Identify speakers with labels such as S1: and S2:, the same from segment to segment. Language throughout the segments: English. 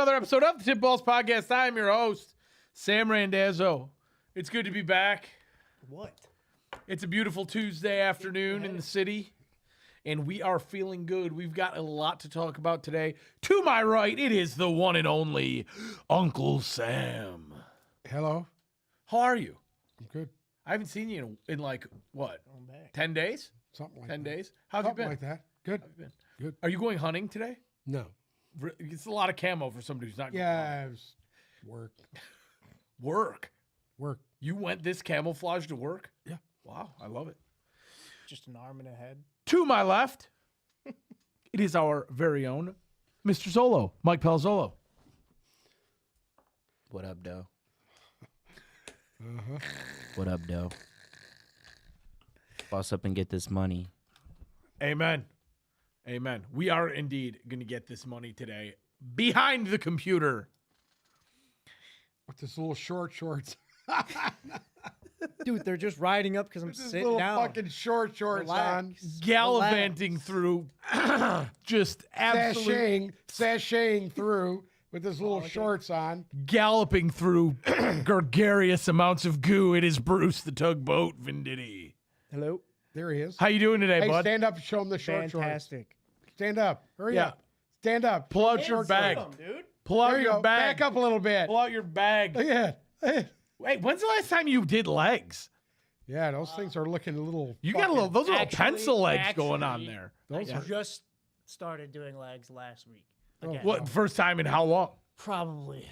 S1: another episode of the Tip Balls Podcast. I am your host, Sam Randazzo. It's good to be back.
S2: What?
S1: It's a beautiful Tuesday afternoon in the city, and we are feeling good. We've got a lot to talk about today. To my right, it is the one and only Uncle Sam.
S3: Hello.
S1: How are you?
S3: I'm good.
S1: I haven't seen you in like, what,
S2: I'm back.
S1: 10 days?
S3: Something like
S1: 10
S3: that.
S1: days? How's
S3: Something
S1: you been?
S3: like that. Good.
S1: How's you been?
S3: Good.
S1: Are you going hunting today?
S3: No.
S1: It's a lot of camo for somebody who's not going
S3: Yeah, it was work.
S1: Work.
S3: Work.
S1: You went this camouflage to work?
S3: Yeah.
S1: Wow, I love it.
S2: Just an arm and a head.
S1: To my left, it is our very own Mr. Zolo, Mike Palazzolo.
S4: What up, Doe?
S3: Uh-huh.
S4: What up, Doe? Boss up and get this money.
S1: Amen. Amen. We are indeed going to get this money today behind the computer.
S3: With this little shorts.
S2: Dude, they're just riding up because I'm
S3: With this
S2: sitting
S3: little
S2: down.
S3: fucking shorts on.
S2: Relax.
S1: Gallivanting through just absolutely
S3: Sashaying through with his little
S2: okay.
S3: shorts on.
S1: galloping through gregarious amounts of goo. It is Bruce the Tugboat Venditti.
S2: Hello.
S3: There he is.
S1: How you doing today,
S3: Hey,
S1: bud?
S3: stand up and show him the shorts.
S2: Fantastic.
S3: Stand up. Hurry
S1: Yeah.
S3: up. Stand up.
S1: Pull out your bag.
S2: dude.
S1: Pull out
S3: There you
S1: your
S3: go.
S1: bag.
S3: Back up a little bit.
S1: Pull out your bag.
S3: Look at it.
S1: Wait, when's the last time you did legs?
S3: Yeah, those things are looking a little.
S1: You got a little, those little
S2: Actually-
S1: pencil legs going on there.
S3: Those
S2: I
S3: are.
S2: just started doing legs last week. Again.
S1: What, first time in how long?
S2: Probably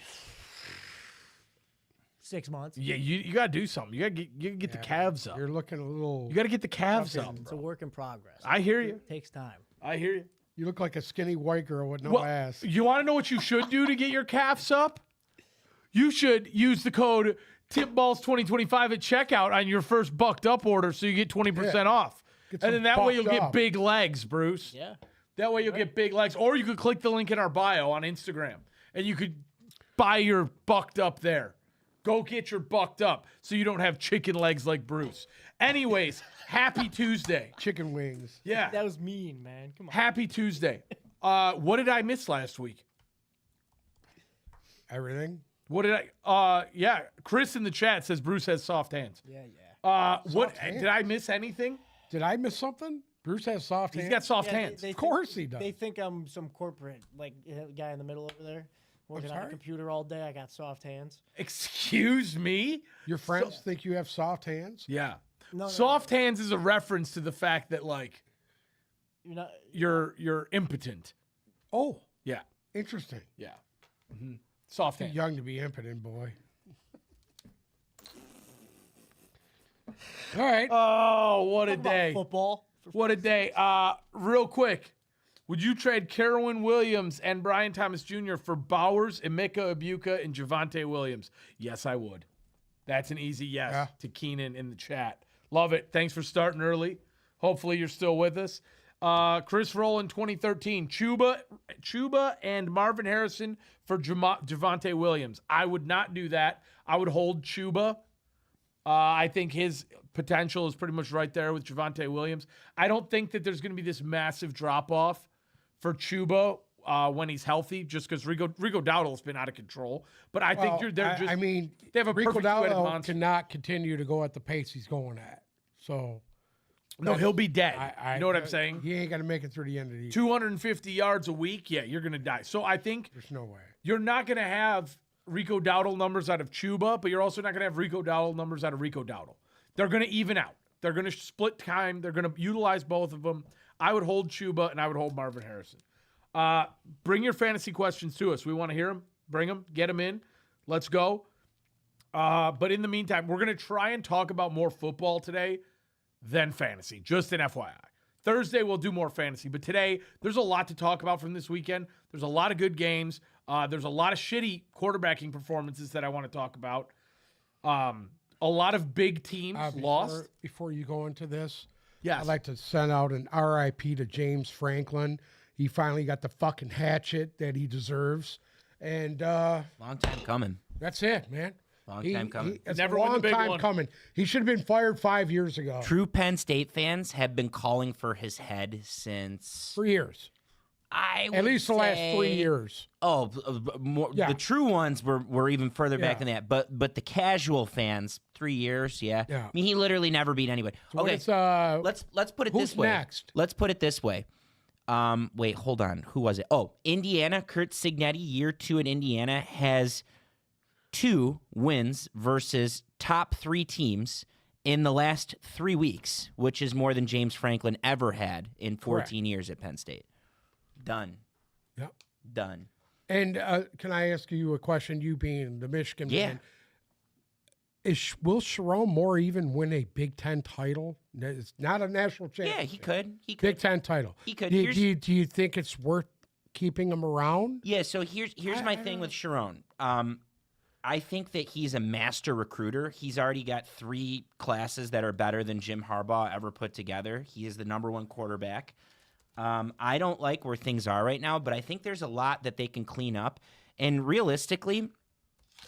S2: 6 months.
S1: Yeah, you got to do something. You got to get the calves up.
S3: You're looking a little.
S1: You got to get the calves up.
S2: It's a work in progress.
S1: I hear you.
S2: It takes time.
S1: I hear you.
S3: You look like a skinny white girl with no
S1: Well,
S3: ass.
S1: you want to know what you should do to get your calves up? You should use the code TIPBALLS2025 at checkout on your first bucked up order so you get 20% off.
S3: Get
S1: And
S3: some
S1: then that way you'll
S3: bucked
S1: get
S3: up.
S1: big legs, Bruce.
S2: Yeah.
S1: That way you'll get big legs. Or you could click the link in our bio on Instagram and you could buy your bucked up there. Go get your bucked up so you don't have chicken legs like Bruce. Anyways, happy Tuesday.
S3: Chicken wings.
S1: Yeah.
S2: That was mean, man. Come on.
S1: Happy Tuesday. What did I miss last week?
S3: Everything.
S1: What did I? Yeah, Chris in the chat says Bruce has soft hands.
S2: Yeah.
S1: What
S3: hands?
S1: did I miss anything?
S3: Did I miss something? Bruce has soft
S1: He's
S3: hands.
S1: got soft
S2: Yeah,
S1: hands.
S3: Of course he does.
S2: They think I'm some corporate, like, guy in the middle over there. Working on a
S3: sorry?
S2: computer all day. I got soft hands.
S1: Excuse me?
S3: Your friends think you have soft hands?
S1: Yeah.
S2: No,
S1: Soft hands is a reference to the fact that like
S2: You're not.
S1: you're impotent.
S3: Oh,
S1: Yeah.
S3: interesting.
S1: Yeah. Soft
S3: Too
S1: hands.
S3: young to be impotent, boy. All right.
S1: Oh, what a
S2: Talk about
S1: day.
S2: Football.
S1: What a day. Real quick. Would you trade Kerwin Williams and Brian Thomas Jr. for Bowers, Emeka Ibuka, and Javonte Williams? Yes, I would. That's an easy yes
S3: Yeah.
S1: to Keenan in the chat. Love it. Thanks for starting early. Hopefully you're still with us. Chris Rowland 2013. Chuba and Marvin Harrison for Javonte Williams. I would not do that. I would hold Chuba. I think his potential is pretty much right there with Javonte Williams. I don't think that there's going to be this massive drop-off for Chuba when he's healthy, just because Rico Dowdle's been out of control. But I think
S3: Well,
S1: they're just.
S3: I mean,
S1: they have a
S3: Rico
S1: perfect two-headed
S3: Dowdle
S1: monster.
S3: cannot continue to go at the pace he's going at. So,
S1: No, he'll be dead.
S3: I
S1: you know what I'm saying?
S3: He ain't going to make it through the end of the year.
S1: 250 yards a week, yeah, you're going to die. So I think
S3: There's no way.
S1: you're not going to have Rico Dowdle numbers out of Chuba, but you're also not going to have Rico Dowdle numbers out of Rico Dowdle. They're going to even out. They're going to split time. They're going to utilize both of them. I would hold Chuba, and I would hold Marvin Harrison. Bring your fantasy questions to us. We want to hear them. Bring them. Get them in. Let's go. But in the meantime, we're going to try and talk about more football today than fantasy, just an FYI. Thursday, we'll do more fantasy. But today, there's a lot to talk about from this weekend. There's a lot of good games. There's a lot of shitty quarterbacking performances that I want to talk about. A lot of big teams lost.
S3: Before you go into this,
S1: Yes.
S3: I'd like to send out an RIP to James Franklin. He finally got the fucking hatchet that he deserves. And
S4: Long time coming.
S3: that's it, man.
S4: Long time coming.
S3: It's
S1: Never
S3: a
S1: win the
S3: long
S1: big
S3: time
S1: one.
S3: coming. He should have been fired 5 years ago.
S4: True Penn State fans have been calling for his head since
S3: For years.
S4: I would
S3: At least the last 3
S4: say-
S3: years.
S4: Oh, more,
S3: Yeah.
S4: the true ones were even further back
S3: Yeah.
S4: than that. But the casual fans, 3 years, yeah.
S3: Yeah.
S4: I mean, he literally never beat anybody.
S3: So
S4: Okay,
S3: it's,
S4: let's put it
S3: who's
S4: this way.
S3: next?
S4: Let's put it this way. Wait, hold on. Who was it? Oh, Indiana. Kurt Signetti, year 2 in Indiana, has 2 wins versus top 3 teams in the last 3 weeks, which is more than James Franklin ever had in 14 years at Penn State. Done.
S3: Yep.
S4: Done.
S3: And can I ask you a question? You being the Michigan man, will Sharon Moore even win a Big Ten title? It's not a national
S4: Yeah,
S3: championship.
S4: he could. He could.
S3: Big Ten title.
S4: He could.
S3: Do you think it's worth keeping him around?
S4: Yeah, so here's my thing with Sharon. I think that he's a master recruiter. He's already got 3 classes that are better than Jim Harbaugh ever put together. He is the #1 quarterback. I don't like where things are right now, but I think there's a lot that they can clean up. And realistically,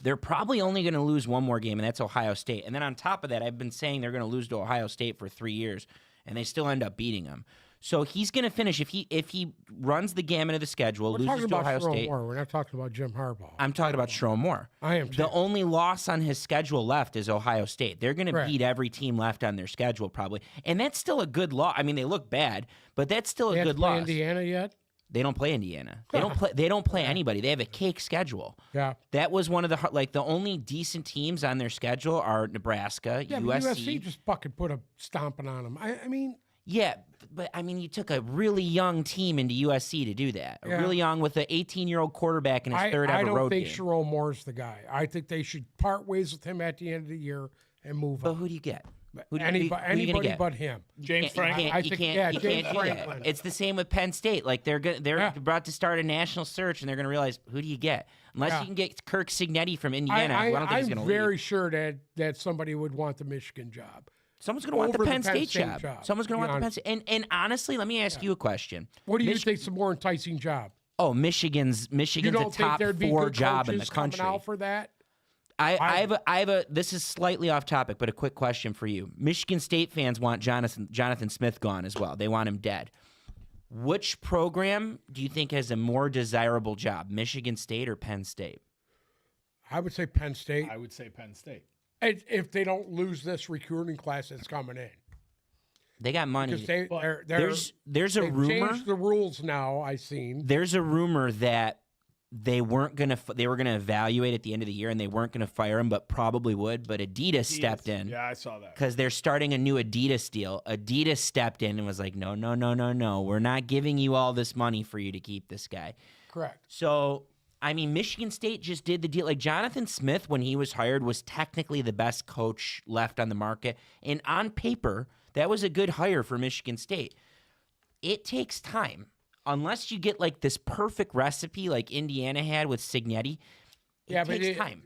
S4: they're probably only going to lose one more game, and that's Ohio State. And then on top of that, I've been saying they're going to lose to Ohio State for 3 years, and they still end up beating them. So he's going to finish if he runs the gamut of the schedule,
S3: We're
S4: loses
S3: talking
S4: to
S3: about
S4: Ohio
S3: Sharon
S4: State.
S3: Moore. We're not talking about Jim Harbaugh.
S4: I'm talking about Sharon Moore.
S3: I am too.
S4: The only loss on his schedule left is Ohio State. They're going to
S3: Correct.
S4: beat every team left on their schedule probably, and that's still a good loss. I mean, they look bad, but that's still
S3: They
S4: a
S3: have to
S4: good
S3: play
S4: loss.
S3: Indiana yet?
S4: They don't play Indiana. They don't play. They don't play anybody. They have a cake schedule.
S3: Yeah.
S4: That was one of the only decent teams on their schedule are Nebraska,
S3: Yeah, but
S4: USC.
S3: USC just fucking put a stomping on them. I mean,
S4: Yeah, but I mean, you took a really young team into USC to do that.
S3: Yeah.
S4: Really young with an 18-year-old quarterback in his third
S3: I
S4: ever
S3: don't
S4: road
S3: think
S4: game.
S3: Sharon Moore's the guy. I think they should part ways with him at the end of the year and move
S4: But
S3: on.
S4: who do you get? Who do you
S3: Anybody,
S4: gonna
S3: anybody
S4: get?
S3: but him.
S1: James Franklin.
S3: I think- yeah,
S4: you
S3: James
S4: can't do that.
S3: Franklin.
S4: It's the same with Penn State. Like they're
S3: Yeah.
S4: about to start a national search, and they're going to realize who do you get? Unless
S3: Yeah.
S4: you can get Kirk Signetti from Indiana, who I don't think he's going
S3: I'm
S4: to
S3: very
S4: leave.
S3: sure that somebody would want the Michigan job.
S4: Someone's going to want the
S3: over the
S4: Penn
S3: Penn
S4: State
S3: State
S4: job.
S3: job,
S4: Someone's going to
S3: to
S4: want
S3: be
S4: the Penn State. And honestly, let me ask you a question.
S3: What do you
S4: Mich-
S3: think's a more enticing job?
S4: Oh, Michigan's
S3: You
S4: a
S3: don't think
S4: top
S3: there'd be
S4: 4
S3: good
S4: job in the
S3: coaches coming
S4: country.
S3: out for that?
S4: I have a. This is slightly off topic, but a quick question for you. Michigan State fans want Jonathan Smith gone as well. They want him dead. Which program do you think has a more desirable job, Michigan State or Penn State?
S3: I would say Penn State.
S1: I would say Penn State.
S3: If they don't lose this recruiting class that's coming in.
S4: They got money.
S3: Because they're
S4: There's a
S3: they've
S4: rumor.
S3: changed the rules now, I've seen.
S4: There's a rumor that they weren't gonna. They were gonna evaluate at the end of the year, and they weren't gonna fire him, but probably would. But Adidas stepped in.
S1: Yeah, I saw that.
S4: Because they're starting a new Adidas deal. Adidas stepped in and was like, no, we're not giving you all this money for you to keep this guy.
S3: Correct.
S4: So, I mean, Michigan State just did the deal. Like, Jonathan Smith, when he was hired, was technically the best coach left on the market. And on paper, that was a good hire for Michigan State. It takes time. Unless you get, like, this perfect recipe like Indiana had with Signetti, it takes time.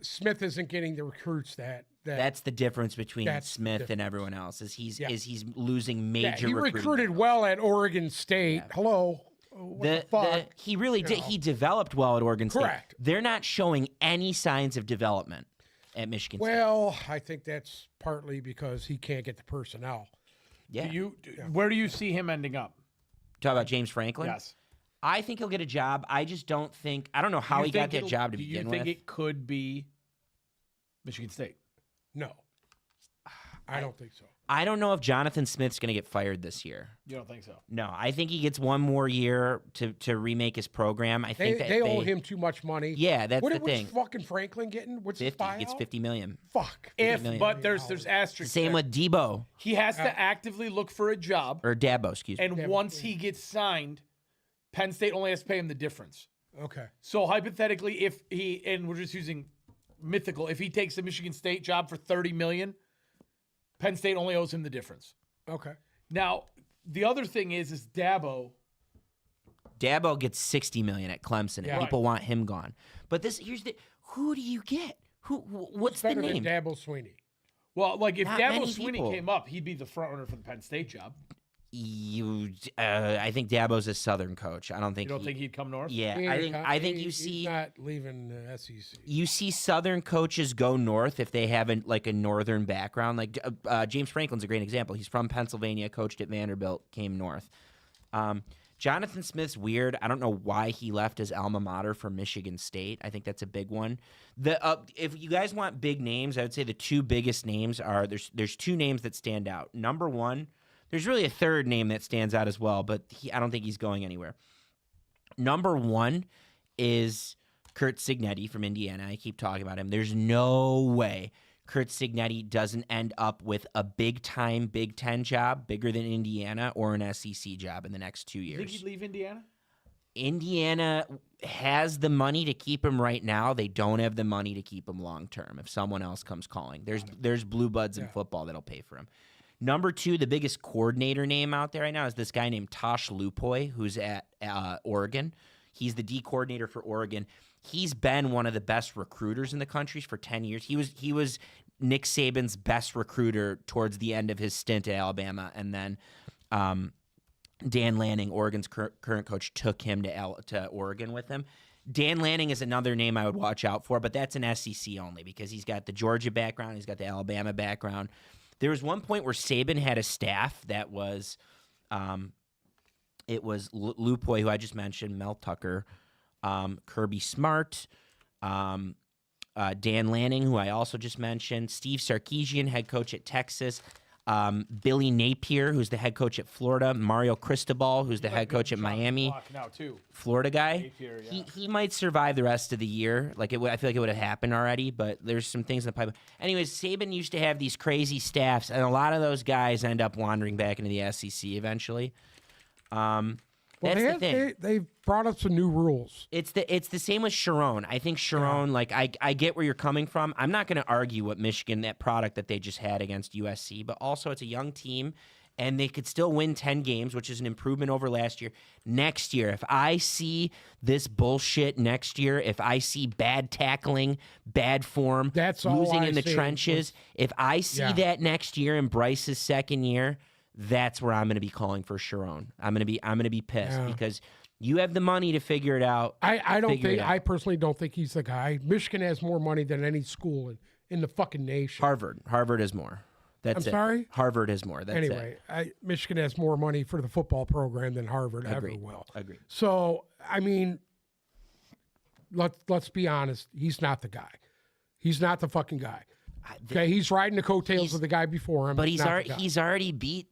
S3: Smith isn't getting the recruits that
S4: That's the difference between
S3: That's the
S4: Smith and
S3: difference.
S4: everyone else is he's
S3: Yeah.
S4: losing major
S3: he
S4: recruiting
S3: recruited
S4: battles.
S3: well at Oregon State. Hello. What the fuck?
S4: He really did.
S3: know.
S4: He developed well at Oregon State.
S3: Correct.
S4: They're not showing any signs of development at Michigan State.
S3: Well, I think that's partly because he can't get the personnel.
S4: Yeah.
S1: Where do you see him ending up?
S4: Talk about James Franklin.
S1: Yes.
S4: I think he'll get a job. I just don't think. I don't know how
S1: You
S4: he got
S1: think
S4: that
S1: it'll-
S4: job to
S1: do
S4: begin
S1: you think
S4: with.
S1: it could be Michigan State?
S3: No. I don't think so.
S4: I don't know if Jonathan Smith's going to get fired this year.
S1: You don't think so?
S4: No, I think he gets one more year to remake his program. I think that
S3: They owe him too much money.
S4: Yeah, that's the
S3: What's
S4: thing.
S3: fucking Franklin getting? What's his
S4: 50
S3: buyout?
S4: gets $50 million.
S3: Fuck.
S4: million.
S1: But there's asterisks.
S4: Same
S1: there.
S4: with Debo
S1: He has to actively look for a job,
S4: or Dabo. Excuse me.
S1: and once he gets signed, Penn State only has to pay him the difference.
S3: Okay.
S1: So hypothetically, if he, and we're just using mythical, if he takes a Michigan State job for $30 million, Penn State only owes him the difference.
S3: Okay.
S1: Now, the other thing is Dabo.
S4: Dabo gets $60 million at Clemson, and
S3: Yeah.
S4: people want him gone. But here's the who do you get? What's the
S3: Better
S4: name?
S3: than Dabo Sweeney.
S1: Well, like if
S4: Not
S1: Dabo
S4: many
S1: Swinney
S4: people.
S1: came up, he'd be the front runner for the Penn State job.
S4: I think Dabo's a Southern coach. I don't
S1: You
S4: think.
S1: don't think he'd come north?
S4: Yeah,
S3: He
S4: I think
S3: he's
S4: you see
S3: not leaving the SEC.
S4: you see Southern coaches go north if they have a northern background. Like James Franklin's a great example. He's from Pennsylvania, coached at Vanderbilt, came north. Jonathan Smith's weird. I don't know why he left his alma mater for Michigan State. I think that's a big one. If you guys want big names, I would say the two biggest names are there's two names that stand out. Number one, there's really a third name that stands out as well, but I don't think he's going anywhere. Number one is Kurt Signetti from Indiana. I keep talking about him. There's no way Kurt Signetti doesn't end up with a big-time Big Ten job, bigger than Indiana, or an SEC job in the next 2 years.
S1: You think he'd leave Indiana?
S4: Indiana has the money to keep him right now. They don't have the money to keep him long-term if someone else comes calling. There's blue bloods in football that'll pay for him. Number two, the biggest coordinator name out there right now is this guy named Tosh Lupoy, who's at Oregon. He's the D coordinator for Oregon. He's been one of the best recruiters in the country for 10 years. He was Nick Saban's best recruiter towards the end of his stint at Alabama, and then Dan Lanning, Oregon's current coach, took him to Oregon with him. Dan Lanning is another name I would watch out for, but that's an SEC only because he's got the Georgia background, he's got the Alabama background. There was one point where Saban had a staff that was, it was Lupoy, who I just mentioned, Mel Tucker, Kirby Smart, Dan Lanning, who I also just mentioned, Steve Sarkisian, head coach at Texas, Billy Napier, who's the head coach at Florida, Mario Cristobal, who's the head coach at Miami,
S1: now too.
S4: Florida guy.
S1: Napier, yeah.
S4: He might survive the rest of the year. I feel like it would have happened already, but there's some things in the pipeline. Anyways, Saban used to have these crazy staffs, and a lot of those guys end up wandering back into the SEC eventually. That's the thing.
S3: They've brought up some new rules.
S4: It's the same with Sharon. I think Sharon, I get where you're coming from. I'm not going to argue what Michigan, that product that they just had against USC, but also it's a young team, and they could still win 10 games, which is an improvement over last year. Next year, if I see this bullshit next year, if I see bad tackling, bad form,
S3: That's all
S4: losing
S3: I
S4: in the
S3: see.
S4: trenches, if I see that next year in Bryce's second year, that's where I'm going to be calling for Sharon. I'm going to be pissed because you have the money to figure it out.
S3: I personally don't think he's the guy. Michigan has more money than any school in the fucking nation.
S4: Harvard has more. That's
S3: I'm sorry?
S4: Harvard has more. That's
S3: anyway, Michigan has more money for the football program than Harvard ever will.
S4: Agreed.
S3: So, I mean, let's be honest. He's not the guy. He's not the fucking guy. Okay, he's riding the coattails of the guy before him.
S4: But he's already beat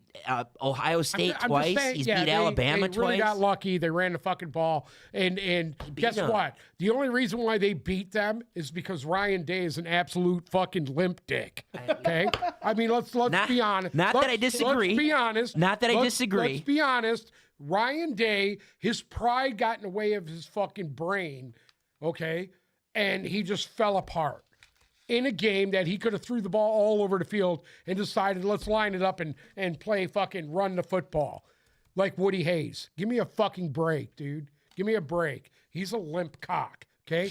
S4: Ohio State twice. He's beat Alabama twice.
S3: They really got lucky. They ran the fucking ball. And guess what? The only reason why they beat them is because Ryan Day is an absolute fucking limp dick. Okay? I mean, let's be honest.
S4: That I disagree.
S3: Let's be honest.
S4: Not that I disagree.
S3: Let's be honest. Ryan Day, his pride got in the way of his fucking brain, okay? And he just fell apart in a game that he could have threw the ball all over the field and decided, let's line it up and play fucking run the football like Woody Hayes. Give me a fucking break, dude. Give me a break. He's a limp cock, okay?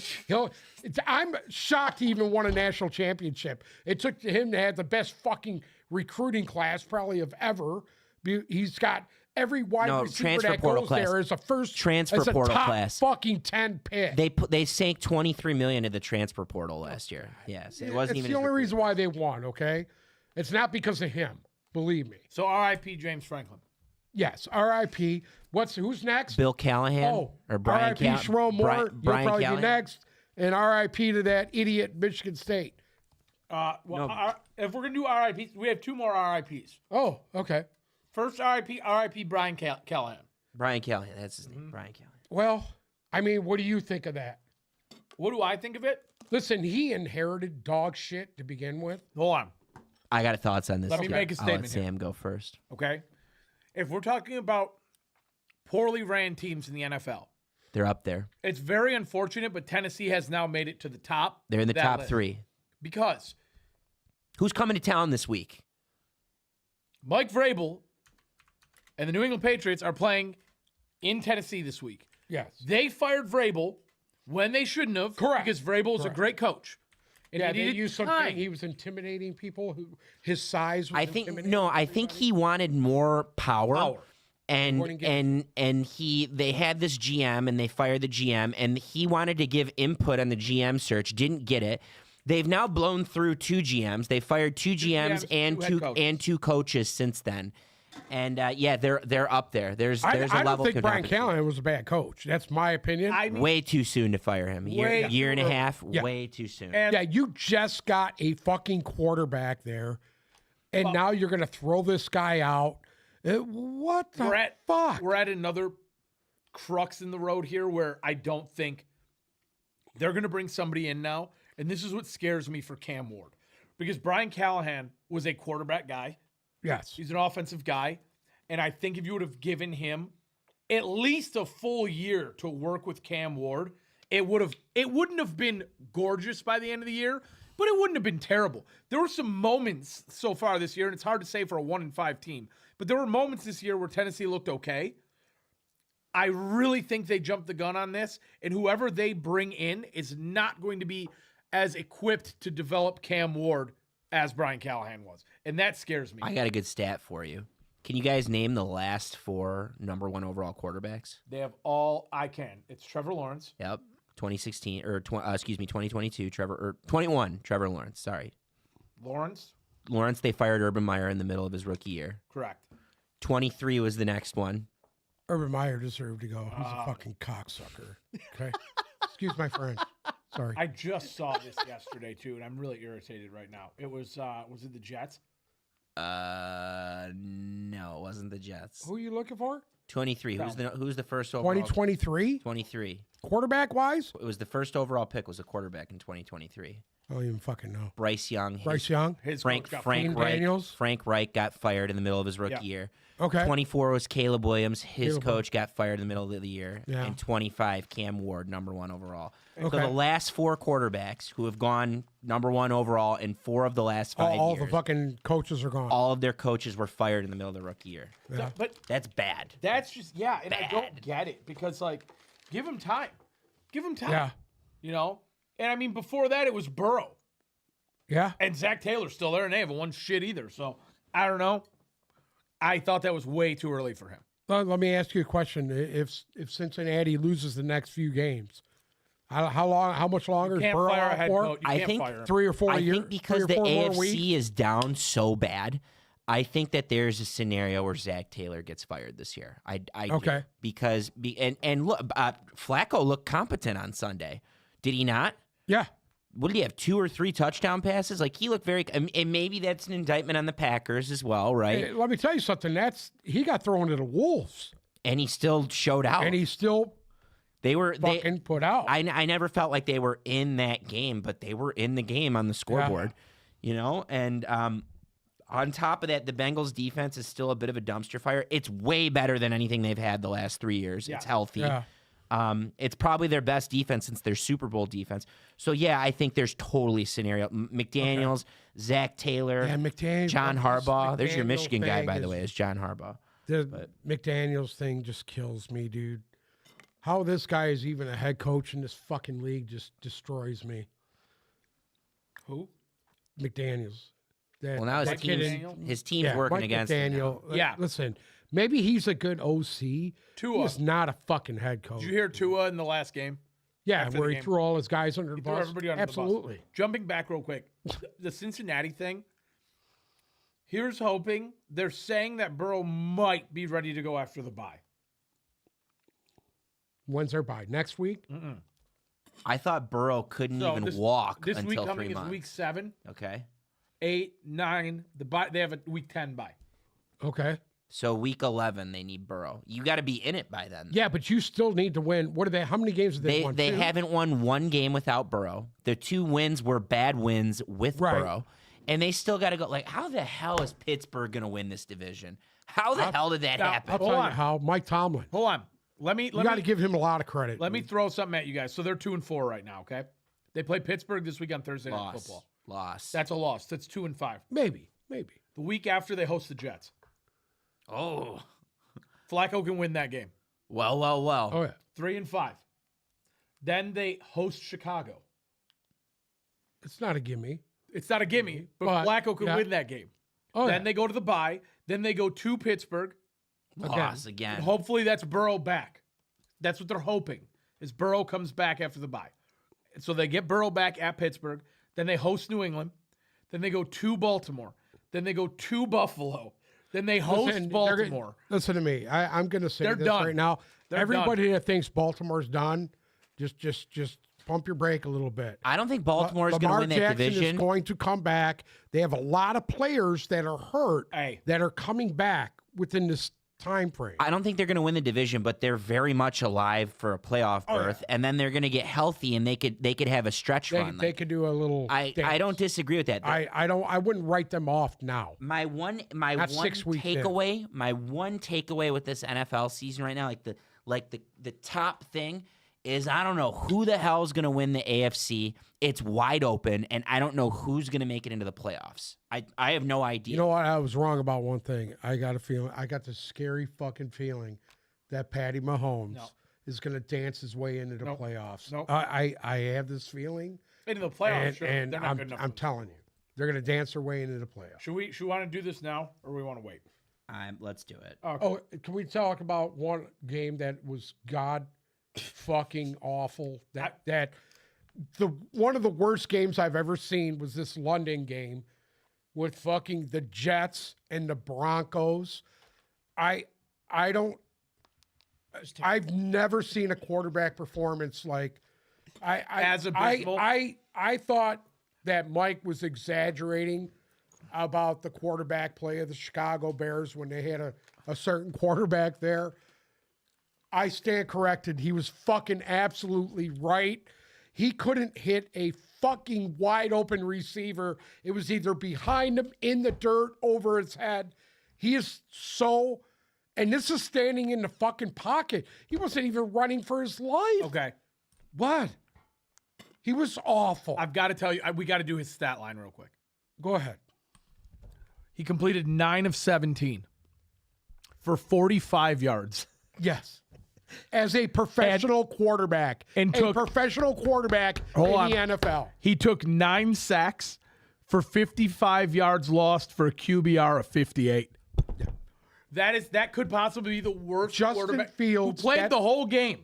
S3: I'm shocked he even won a national championship. It took him to have the best fucking recruiting class probably of ever. He's got every wide receiver that goes there is a first
S4: transfer portal
S3: top
S4: class.
S3: Fucking 10 pick.
S4: They sank $23 million in the transfer portal last year. Yes, it wasn't even.
S3: It's the only reason why they won. Okay, it's not because of him. Believe me.
S1: So R.I.P. James Franklin.
S3: Yes, R.I.P. Who's next?
S4: Bill Callahan or Brian
S3: R.I.P. Sharon Moore. You'll probably
S4: Callahan.
S3: be next, and R.I.P. to that idiot Michigan State.
S1: If we're gonna do R.I.P.s, we have two more R.I.P.s.
S3: Oh, okay.
S1: First R.I.P. Brian Callahan.
S4: Brian Callahan, that's his name. Brian Callahan.
S3: Well, I mean, what do you think of that?
S1: What do I think of it?
S3: Listen, he inherited dog shit to begin with.
S1: Hold on.
S4: I got thoughts on this.
S1: Let me make a statement
S4: I'll let Sam go first.
S1: Okay. If we're talking about poorly ran teams in the NFL,
S4: they're up there.
S1: It's very unfortunate, but Tennessee has now made it to the top.
S4: They're in the top three.
S1: Because
S4: who's coming to town this week?
S1: Mike Vrabel and the New England Patriots are playing in Tennessee this week.
S3: Yes.
S1: They fired Vrabel when they shouldn't have.
S3: Correct.
S1: Because Vrabel is a great coach. And
S3: they used something. He was intimidating people. His size was intimidating.
S4: I think he wanted more power. And they had this GM and they fired the GM and he wanted to give input on the GM search, didn't get it. They've now blown through two GMs. They fired two GMs and two coaches since then. And yeah, they're up there. There's a
S3: I
S4: level
S3: don't think
S4: to
S3: Brian
S4: compensate.
S3: Callahan was a bad coach. That's my opinion.
S1: I mean,
S4: Way too soon to fire him. Year and a half.
S3: Yeah.
S4: Way too soon.
S1: and
S3: yeah, you just got a fucking quarterback there, and now you're going to throw this guy out. What the fuck?
S1: we're at another crux in the road here where I don't think they're going to bring somebody in now. And this is what scares me for Cam Ward. Because Brian Callahan was a quarterback guy.
S3: Yes.
S1: He's an offensive guy. And I think if you would have given him at least a full year to work with Cam Ward, it wouldn't have been gorgeous by the end of the year, but it wouldn't have been terrible. There were some moments so far this year, and it's hard to say for a 1-5 team, but there were moments this year where Tennessee looked okay. I really think they jumped the gun on this, and whoever they bring in is not going to be as equipped to develop Cam Ward as Brian Callahan was. And that scares me.
S4: I got a good stat for you. Can you guys name the last 4 number 1 overall quarterbacks?
S1: They have all I can. It's Trevor Lawrence.
S4: Yep. 2016 or 2022 21 Trevor Lawrence. Sorry.
S1: Lawrence?
S4: Lawrence, they fired Urban Meyer in the middle of his rookie year.
S1: Correct.
S4: 23 was the next one.
S3: Urban Meyer deserved to go. He's a fucking cocksucker. Okay? Excuse my French. Sorry.
S1: I just saw this yesterday too, and I'm really irritated right now. It was it the Jets?
S4: No, it wasn't the Jets.
S3: Who are you looking for?
S4: 23. Who's the first overall?
S3: 2023?
S4: 23.
S3: Quarterback-wise?
S4: It was the first overall pick was a quarterback in 2023.
S3: I don't even fucking know.
S4: Bryce Young.
S3: Bryce Young?
S1: His
S4: Frank
S1: coach got
S3: Dean
S4: Reich.
S3: Daniels?
S4: Frank Reich got fired in the middle of his rookie year.
S3: Okay.
S4: 24 was Caleb Williams. His
S3: Caleb
S4: coach got fired in the middle of the year.
S3: Yeah.
S4: And 25, Cam Ward, number 1 overall. So
S3: Okay.
S4: the last 4 quarterbacks who have gone number 1 overall in 4 of the last 5
S3: All
S4: years,
S3: the fucking coaches are gone.
S4: all of their coaches were fired in the middle of the rookie year.
S3: Yeah.
S1: But
S4: That's bad.
S1: that's just and I don't
S4: Bad.
S1: get it because like, give him time. Give him time.
S3: Yeah.
S1: You know? And I mean before that it was Burrow.
S3: Yeah.
S1: And Zach Taylor's still there and they haven't won shit either. So I don't know. I thought that was way too early for him.
S3: Let me ask you a question. If Cincinnati loses the next few games, how much longer is
S1: Can't
S3: Burrow
S1: fire a
S3: out
S1: head
S3: for?
S1: coach. You
S4: I
S1: can't
S4: think
S1: fire him.
S3: 3 or 4
S4: I
S3: years?
S4: think because
S3: 3
S4: the
S3: or 4 more weeks?
S4: AFC is down so bad, I think that there's a scenario where Zach Taylor gets fired this year. I do.
S3: Okay.
S4: Because look, Flacco looked competent on Sunday, did he not?
S3: Yeah.
S4: What did he have? 2 or 3 touchdown passes? Like he looked very, and maybe that's an indictment on the Packers as well, right?
S3: Hey, let me tell you something. He got thrown to the wolves,
S4: And he still showed out.
S3: and he still
S4: they
S3: fucking put out.
S4: I never felt like they were in that game, but they were in the game on the scoreboard, you know? And on top of that, the Bengals defense is still a bit of a dumpster fire. It's way better than anything they've had the last 3 years.
S1: Yeah.
S4: It's healthy.
S3: Yeah.
S4: It's probably their best defense since their Super Bowl defense. So, yeah, I think there's totally scenario. McDaniels, Zach Taylor,
S3: Yeah, McDaniels.
S4: John Harbaugh. There's your
S3: McDaniel
S4: Michigan guy,
S3: thing
S4: by the
S3: is-
S4: way, is John Harbaugh.
S3: The McDaniels thing just kills me, dude. How this guy is even a head coach in this fucking league just destroys me.
S1: Who?
S3: McDaniels.
S4: Well, now
S1: Mike
S4: his team's
S3: yeah,
S4: working
S3: Mike
S4: against him now.
S3: McDaniel.
S1: Yeah.
S3: Listen, maybe he's a good OC.
S1: Tua.
S3: He's not a fucking head coach.
S1: Did you hear Tua in the last game?
S3: Yeah,
S1: after
S3: where
S1: the
S3: he
S1: game?
S3: threw all his guys under the
S1: He threw
S3: bus.
S1: everybody under
S3: Absolutely.
S1: the bus. Jumping back real quick, the Cincinnati thing. Here's hoping. They're saying that Burrow might be ready to go after the bye.
S3: When's their bye? Next week?
S4: I thought Burrow couldn't
S1: So
S4: even walk
S1: This week
S4: until 3
S1: coming is
S4: months.
S1: week 7,
S4: Okay.
S1: 8, 9. The bye. They have a week 10 bye.
S3: Okay.
S4: So week 11, they need Burrow. You got to be in it by then.
S3: Yeah, but you still need to win. What are they? How many games have they won?
S4: They
S3: 2?
S4: haven't won 1 game without Burrow. The 2 wins were bad wins with
S3: Right.
S4: Burrow. And they still got to go. Like, how the hell is Pittsburgh going to win this division? How the hell did that
S1: now,
S4: happen?
S3: I'll
S1: Hold
S3: tell
S1: on.
S3: you how. Mike Tomlin.
S1: Hold on. Let me
S3: You got to give him a lot of credit.
S1: let me throw something at you guys. So they're 2-4 right now. Okay, they play Pittsburgh this week on Thursday Night
S4: Loss.
S1: Football.
S4: Loss.
S1: That's a loss. That's 2-5.
S3: Maybe.
S1: The week after they host the Jets.
S4: Oh.
S1: Flacco can win that game.
S4: Well.
S3: Oh, yeah.
S1: 3-5. Then they host Chicago.
S3: It's not a gimme.
S1: It's not a gimme, but
S3: But,
S1: Flacco can
S3: yeah.
S1: win that game.
S3: Oh,
S1: Then
S3: yeah.
S1: they go to the bye. Then they go to Pittsburgh.
S4: Loss
S1: And
S4: again.
S1: hopefully that's Burrow back. That's what they're hoping, is Burrow comes back after the bye. And so they get Burrow back at Pittsburgh. Then they host New England. Then they go to Baltimore. Then they go to Buffalo. Then they host
S3: Listen,
S1: Baltimore.
S3: Listen to me. I'm going to say
S1: They're
S3: this
S1: done.
S3: right now.
S1: They're
S3: Everybody that thinks Baltimore's done, just pump your brake a little bit.
S4: I don't think Baltimore is going to
S3: Lamar
S4: win that
S3: Jackson
S4: division.
S3: is going to come back. They have a lot of players that are hurt that are coming back within this time frame.
S4: I don't think they're going to win the division, but they're very much alive for a playoff berth, and then they're going to get healthy, and they could have a stretch run.
S3: They could do a little.
S4: I don't disagree with that.
S3: I wouldn't write them off now.
S4: My one
S3: 6 weeks in.
S4: takeaway with this NFL season right now, the top thing is I don't know who the hell is going to win the AFC. It's wide open, and I don't know who's going to make it into the playoffs. I have no idea.
S3: You know what? I was wrong about one thing. I got a feeling. I got this scary fucking feeling that Patty Mahomes is going to dance his way into the playoffs.
S1: Nope.
S3: I have this feeling.
S1: Into the playoffs, sure.
S3: And
S1: They're not good enough.
S3: I'm telling you, they're going to dance their way into the playoffs.
S1: Should we want to do this now, or we want to wait?
S4: Let's do it.
S1: Okay.
S3: Oh, can we talk about one game that was god fucking awful? That one of the worst games I've ever seen was this London game with fucking the Jets and the Broncos. I've never seen a quarterback performance like
S1: As abysmal?
S3: I thought that Mike was exaggerating about the quarterback play of the Chicago Bears when they had a certain quarterback there. I stand corrected. He was fucking absolutely right. He couldn't hit a fucking wide open receiver. It was either behind him, in the dirt, over his head. He is so, and this is standing in the fucking pocket. He wasn't even running for his life.
S1: Okay.
S3: What? He was awful.
S1: I've got to tell you, we got to do his stat line real quick.
S3: Go ahead.
S1: He completed 9 of 17 for 45 yards.
S3: Yes. As a professional quarterback.
S1: and
S3: a
S1: took-
S3: professional quarterback in
S1: Hold
S3: the
S1: on.
S3: NFL.
S1: He took 9 sacks for 55 yards lost for a QBR of 58. That could possibly be the worst
S3: Justin
S1: quarterback
S3: Fields,
S1: who played the whole game.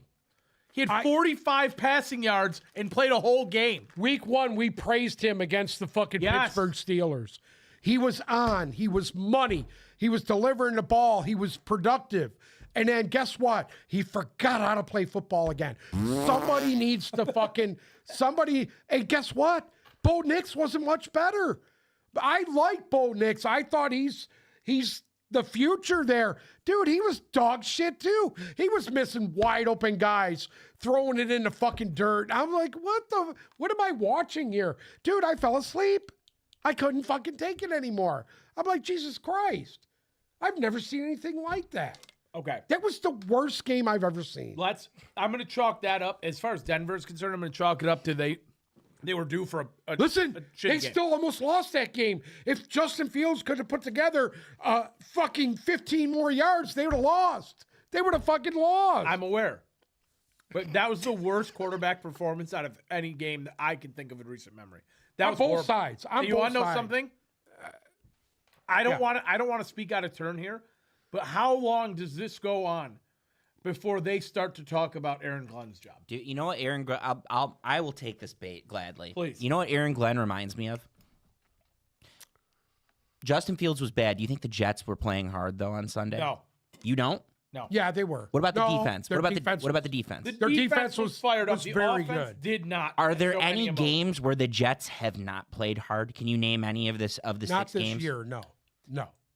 S1: He had 45 passing yards and played a whole game.
S3: Week 1, we praised him against the fucking
S1: Yes.
S3: Pittsburgh Steelers. He was on. He was money. He was delivering the ball. He was productive. And then guess what? He forgot how to play football again. Somebody needs to fucking and guess what? Bo Nix wasn't much better. I like Bo Nix. I thought he's the future there. Dude, he was dog shit too. He was missing wide open guys, throwing it in the fucking dirt. I'm like, what am I watching here? Dude, I fell asleep. I couldn't fucking take it anymore. I'm like, Jesus Christ. I've never seen anything like that.
S1: Okay.
S3: That was the worst game I've ever seen.
S1: I'm going to chalk that up. As far as Denver is concerned, I'm going to chalk it up to they were due for a
S3: Listen,
S1: shitty
S3: they
S1: game.
S3: still almost lost that game. If Justin Fields could have put together fucking 15 more yards, they would have lost. They would have fucking lost.
S1: I'm aware. But that was the worst quarterback performance out of any game that I can think of in recent memory. That
S3: On
S1: was
S3: both
S1: horrible.
S3: sides. On
S1: You
S3: both
S1: want to know
S3: sides.
S1: something? I don't want to speak out of turn here, but how long does this go on before they start to talk about Aaron Glenn's job?
S4: Dude, you know what, Aaron? I will take this bait gladly.
S1: Please.
S4: You know what Aaron Glenn reminds me of? Justin Fields was bad. Do you think the Jets were playing hard though on Sunday?
S1: No.
S4: You don't?
S3: Yeah, they were.
S4: What about the
S3: No,
S4: defense?
S3: their
S4: What about
S3: defense
S4: the defense?
S1: Their
S3: defense
S1: was
S3: was-
S1: fired up.
S3: was
S1: The
S3: very
S1: offense
S3: good.
S1: did not.
S4: Are there
S1: show
S4: any
S1: emotion.
S4: games where the Jets have not played hard? Can you name any of the
S3: Not
S4: 6
S3: this
S4: games?
S3: year, no.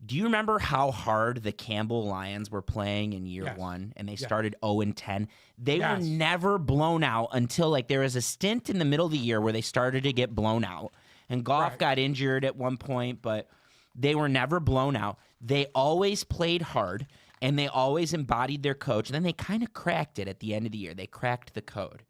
S4: Do you remember how hard the Campbell Lions were playing in year
S3: Yes.
S4: 1 and they started 0-10? They were
S3: Yes.
S4: never blown out until there was a stint in the middle of the year where they started to get blown out. And Goff
S3: Right.
S4: got injured at one point, but they were never blown out. They always played hard and they always embodied their coach. And then they kind of cracked it at the end of the year. They cracked the code.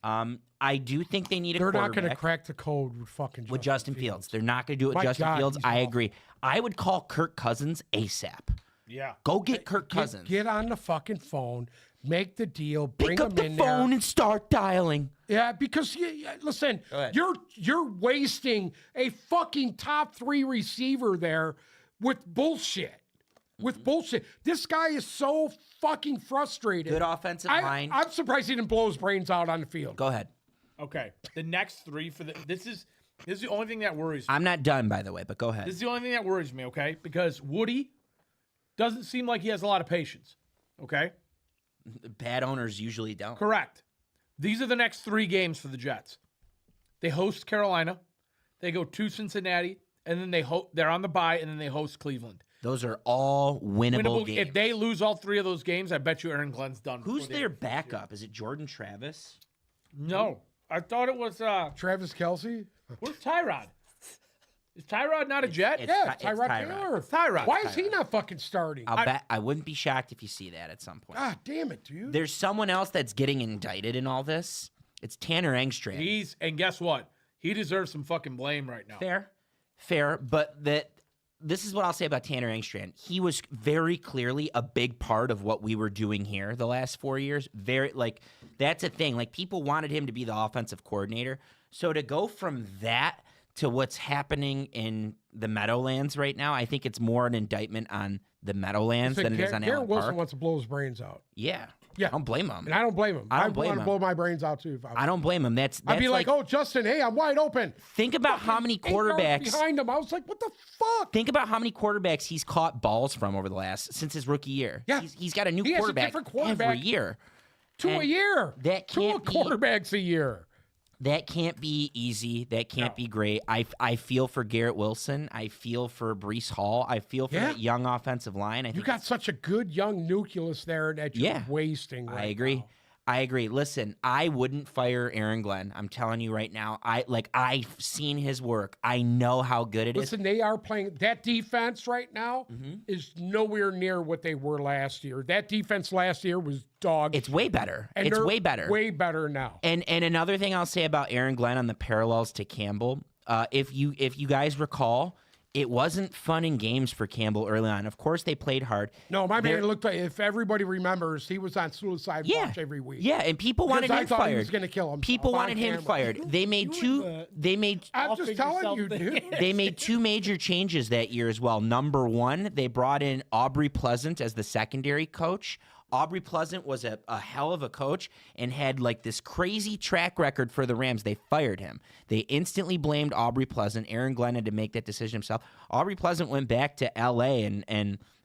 S4: I do think they need a
S3: They're not
S4: quarterback.
S3: going to crack the code with fucking
S4: With Justin Fields. They're not going to do it with
S3: My
S4: Justin
S3: God,
S4: Fields.
S3: he's
S4: I
S3: awful.
S4: agree. I would call Kirk Cousins ASAP.
S1: Yeah.
S4: Go get Kirk Cousins.
S3: Get on the fucking phone, make the deal, bring
S4: Pick up
S3: him
S4: the
S3: in
S4: phone
S3: there.
S4: and start dialing.
S3: Yeah, because listen,
S4: Go ahead.
S3: you're wasting a fucking top 3 receiver there with bullshit. With bullshit. This guy is so fucking frustrated.
S4: Good offensive line.
S3: I'm surprised he didn't blow his brains out on the field.
S4: Go ahead.
S1: Okay. The next 3 for this is the only thing that worries me.
S4: I'm not done, by the way, but go ahead.
S1: This is the only thing that worries me, okay? Because Woody Doesn't seem like he has a lot of patience. Okay?
S4: Bad owners usually don't.
S1: Correct. These are the next 3 games for the Jets. They host Carolina. They go to Cincinnati. And then they're on the bye, and then they host Cleveland.
S4: Those are all winnable games.
S1: If they lose all 3 of those games, I bet you Aaron Glenn's done.
S4: Who's their backup? Is it Jordan Travis?
S1: No. I thought it was
S3: Travis Kelce?
S1: where's Tyrod? Is Tyrod not a Jet?
S3: Yeah,
S4: It's
S3: Tyrod
S4: Tyrod.
S3: Taylor.
S1: Tyrod.
S3: Why is he not fucking starting?
S4: I'll bet. I wouldn't be shocked if you see that at some point.
S3: God damn it, dude.
S4: There's someone else that's getting indicted in all this. It's Tanner Engstrand.
S1: And guess what? He deserves some fucking blame right now.
S4: Fair, but this is what I'll say about Tanner Engstrand. He was very clearly a big part of what we were doing here the last 4 years. That's a thing. Like, people wanted him to be the offensive coordinator. So to go from that to what's happening in the Meadowlands right now, I think it's more an indictment on the Meadowlands than it is on
S3: Garrett
S4: Allen
S3: Wilson
S4: Park.
S3: wants to blow his brains out.
S4: Yeah.
S3: Yeah.
S4: I don't blame him.
S3: And I don't blame him.
S4: I don't
S3: I'd
S4: blame
S3: want to
S4: him.
S3: blow my brains out too.
S4: I don't blame him. That's
S3: I'd be like, oh, Justin, hey, I'm wide open.
S4: think about how many
S3: 8 yards
S4: quarterbacks
S3: behind him. I was like, what the fuck?
S4: Think about how many quarterbacks he's caught balls from over the since his rookie year.
S3: Yeah.
S4: He's got a new
S3: He has a
S4: quarterback,
S3: different quarterback.
S4: every year.
S3: 2 a
S4: And
S3: year.
S4: that
S3: 2
S4: can't be-
S3: quarterbacks a year.
S4: That can't be easy. That can't be great. I feel for Garrett Wilson. I feel for Breece Hall. I feel for that young offensive line.
S3: You got such a good young nucleus there that you're wasting. Right
S4: I agree.
S3: now.
S4: I agree. Listen, I wouldn't fire Aaron Glenn. I'm telling you right now. I've seen his work. I know how good it is.
S3: Listen, they are playing that defense right now is nowhere near what they were last year. That defense last year was dog.
S4: It's way better.
S3: And
S4: It's
S3: they're
S4: way better.
S3: Way better now.
S4: And another thing I'll say about Aaron Glenn on the parallels to Campbell, if you guys recall, it wasn't fun in games for Campbell early on. Of course, they played hard.
S3: No, my man looked like, if everybody remembers, he was on suicide watch every week.
S4: Yeah, and people wanted
S3: I
S4: him
S3: thought
S4: fired.
S3: he was going to kill him.
S4: People wanted him fired. They made two.
S3: I'm just telling you, dude.
S4: They made 2 major changes that year as well. Number 1, they brought in Aubrey Pleasant as the secondary coach. Aubrey Pleasant was a hell of a coach and had like this crazy track record for the Rams. They fired him. They instantly blamed Aubrey Pleasant. Aaron Glenn had to make that decision himself. Aubrey Pleasant went back to L.A. and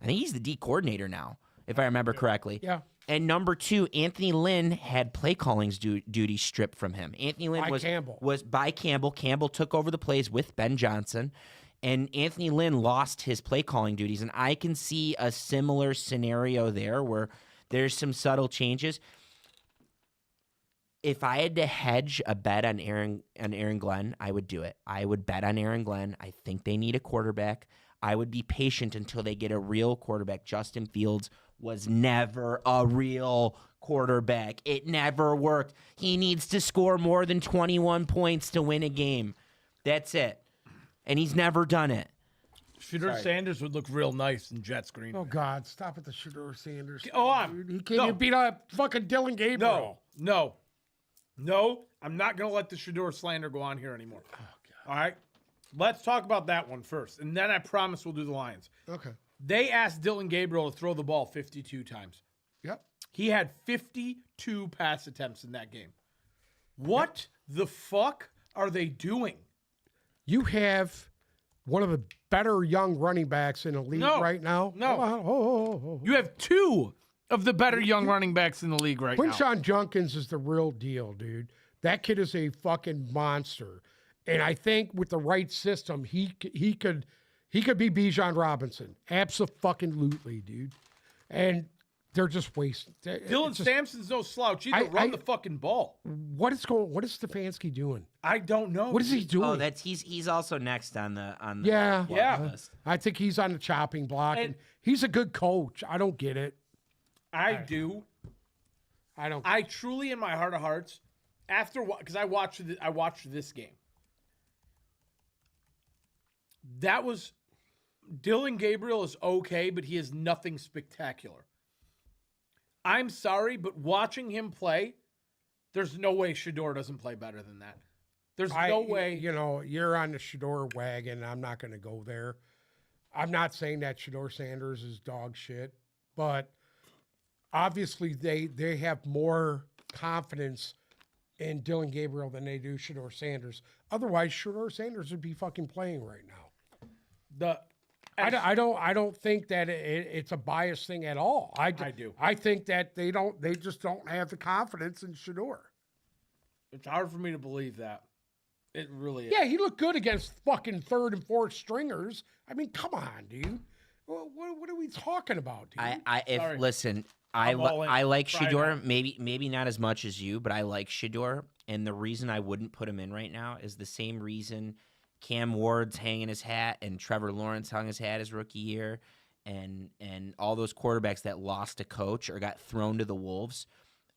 S4: I think he's the D coordinator now, if I remember correctly.
S3: Yeah.
S4: And number 2, Anthony Lynn had play calling's duty stripped from him. Anthony Lynn was by Campbell. Campbell took over the plays with Ben Johnson. And Anthony Lynn lost his play calling duties. And I can see a similar scenario there where there's some subtle changes. If I had to hedge a bet on Aaron Glenn, I would do it. I would bet on Aaron Glenn. I think they need a quarterback. I would be patient until they get a real quarterback. Justin Fields was never a real quarterback. It never worked. He needs to score more than 21 points to win a game. That's it. And he's never done it.
S1: Shedeur Sanders would look real nice in Jets green.
S3: Oh, God. Stop at the Shedeur Sanders.
S1: Oh, on.
S3: Dude. He can't even beat up fucking Dylan Gabriel.
S1: No. I'm not going to let the Shedeur slander go on here anymore. Oh, God. All right? Let's talk about that one first, and then I promise we'll do the Lions.
S3: Okay.
S1: They asked Dylan Gabriel to throw the ball 52 times.
S3: Yep.
S1: He had 52 pass attempts in that game. What the fuck are they doing?
S3: You have one of the better young running backs in the league right now.
S1: No.
S3: Hold on.
S1: You have 2 of the better young running backs in the league right now.
S3: Quinshon Judkins is the real deal, dude. That kid is a fucking monster. And I think with the right system, he could be Bijan Robinson. Absolutely, dude. And they're just wasting.
S1: Dylan Sampson's no slouch either. Run the fucking ball.
S3: What is Stefanski doing?
S1: I don't know.
S3: What is he doing?
S4: Oh, he's also next on the
S3: yeah.
S4: list.
S3: I think he's on the chopping block, and he's a good coach. I don't get it.
S1: I do.
S3: I don't.
S1: I truly, in my heart of hearts, because I watched this game. That was Dylan Gabriel is okay, but he is nothing spectacular. I'm sorry, but watching him play, there's no way Shedeur doesn't play better than that. There's no way.
S3: You know, you're on the Shedeur wagon. I'm not going to go there. I'm not saying that Shedeur Sanders is dog shit, but obviously they have more confidence in Dylan Gabriel than they do Shedeur Sanders. Otherwise, Shedeur Sanders would be fucking playing right now. I don't think that it's a biased thing at all. I
S1: do.
S3: I think that they just don't have the confidence in Shador.
S1: It's hard for me to believe that. It really is.
S3: Yeah, he looked good against fucking third and fourth stringers. I mean, come on, dude. What are we talking about, dude?
S1: Sorry.
S4: Listen,
S1: I'm all in.
S4: I like
S1: Try it
S4: Shador.
S1: out.
S4: Maybe not as much as you, but I like Shador. And the reason I wouldn't put him in right now is the same reason Cam Ward's hanging his hat and Trevor Lawrence hung his hat his rookie year, and all those quarterbacks that lost a coach or got thrown to the wolves.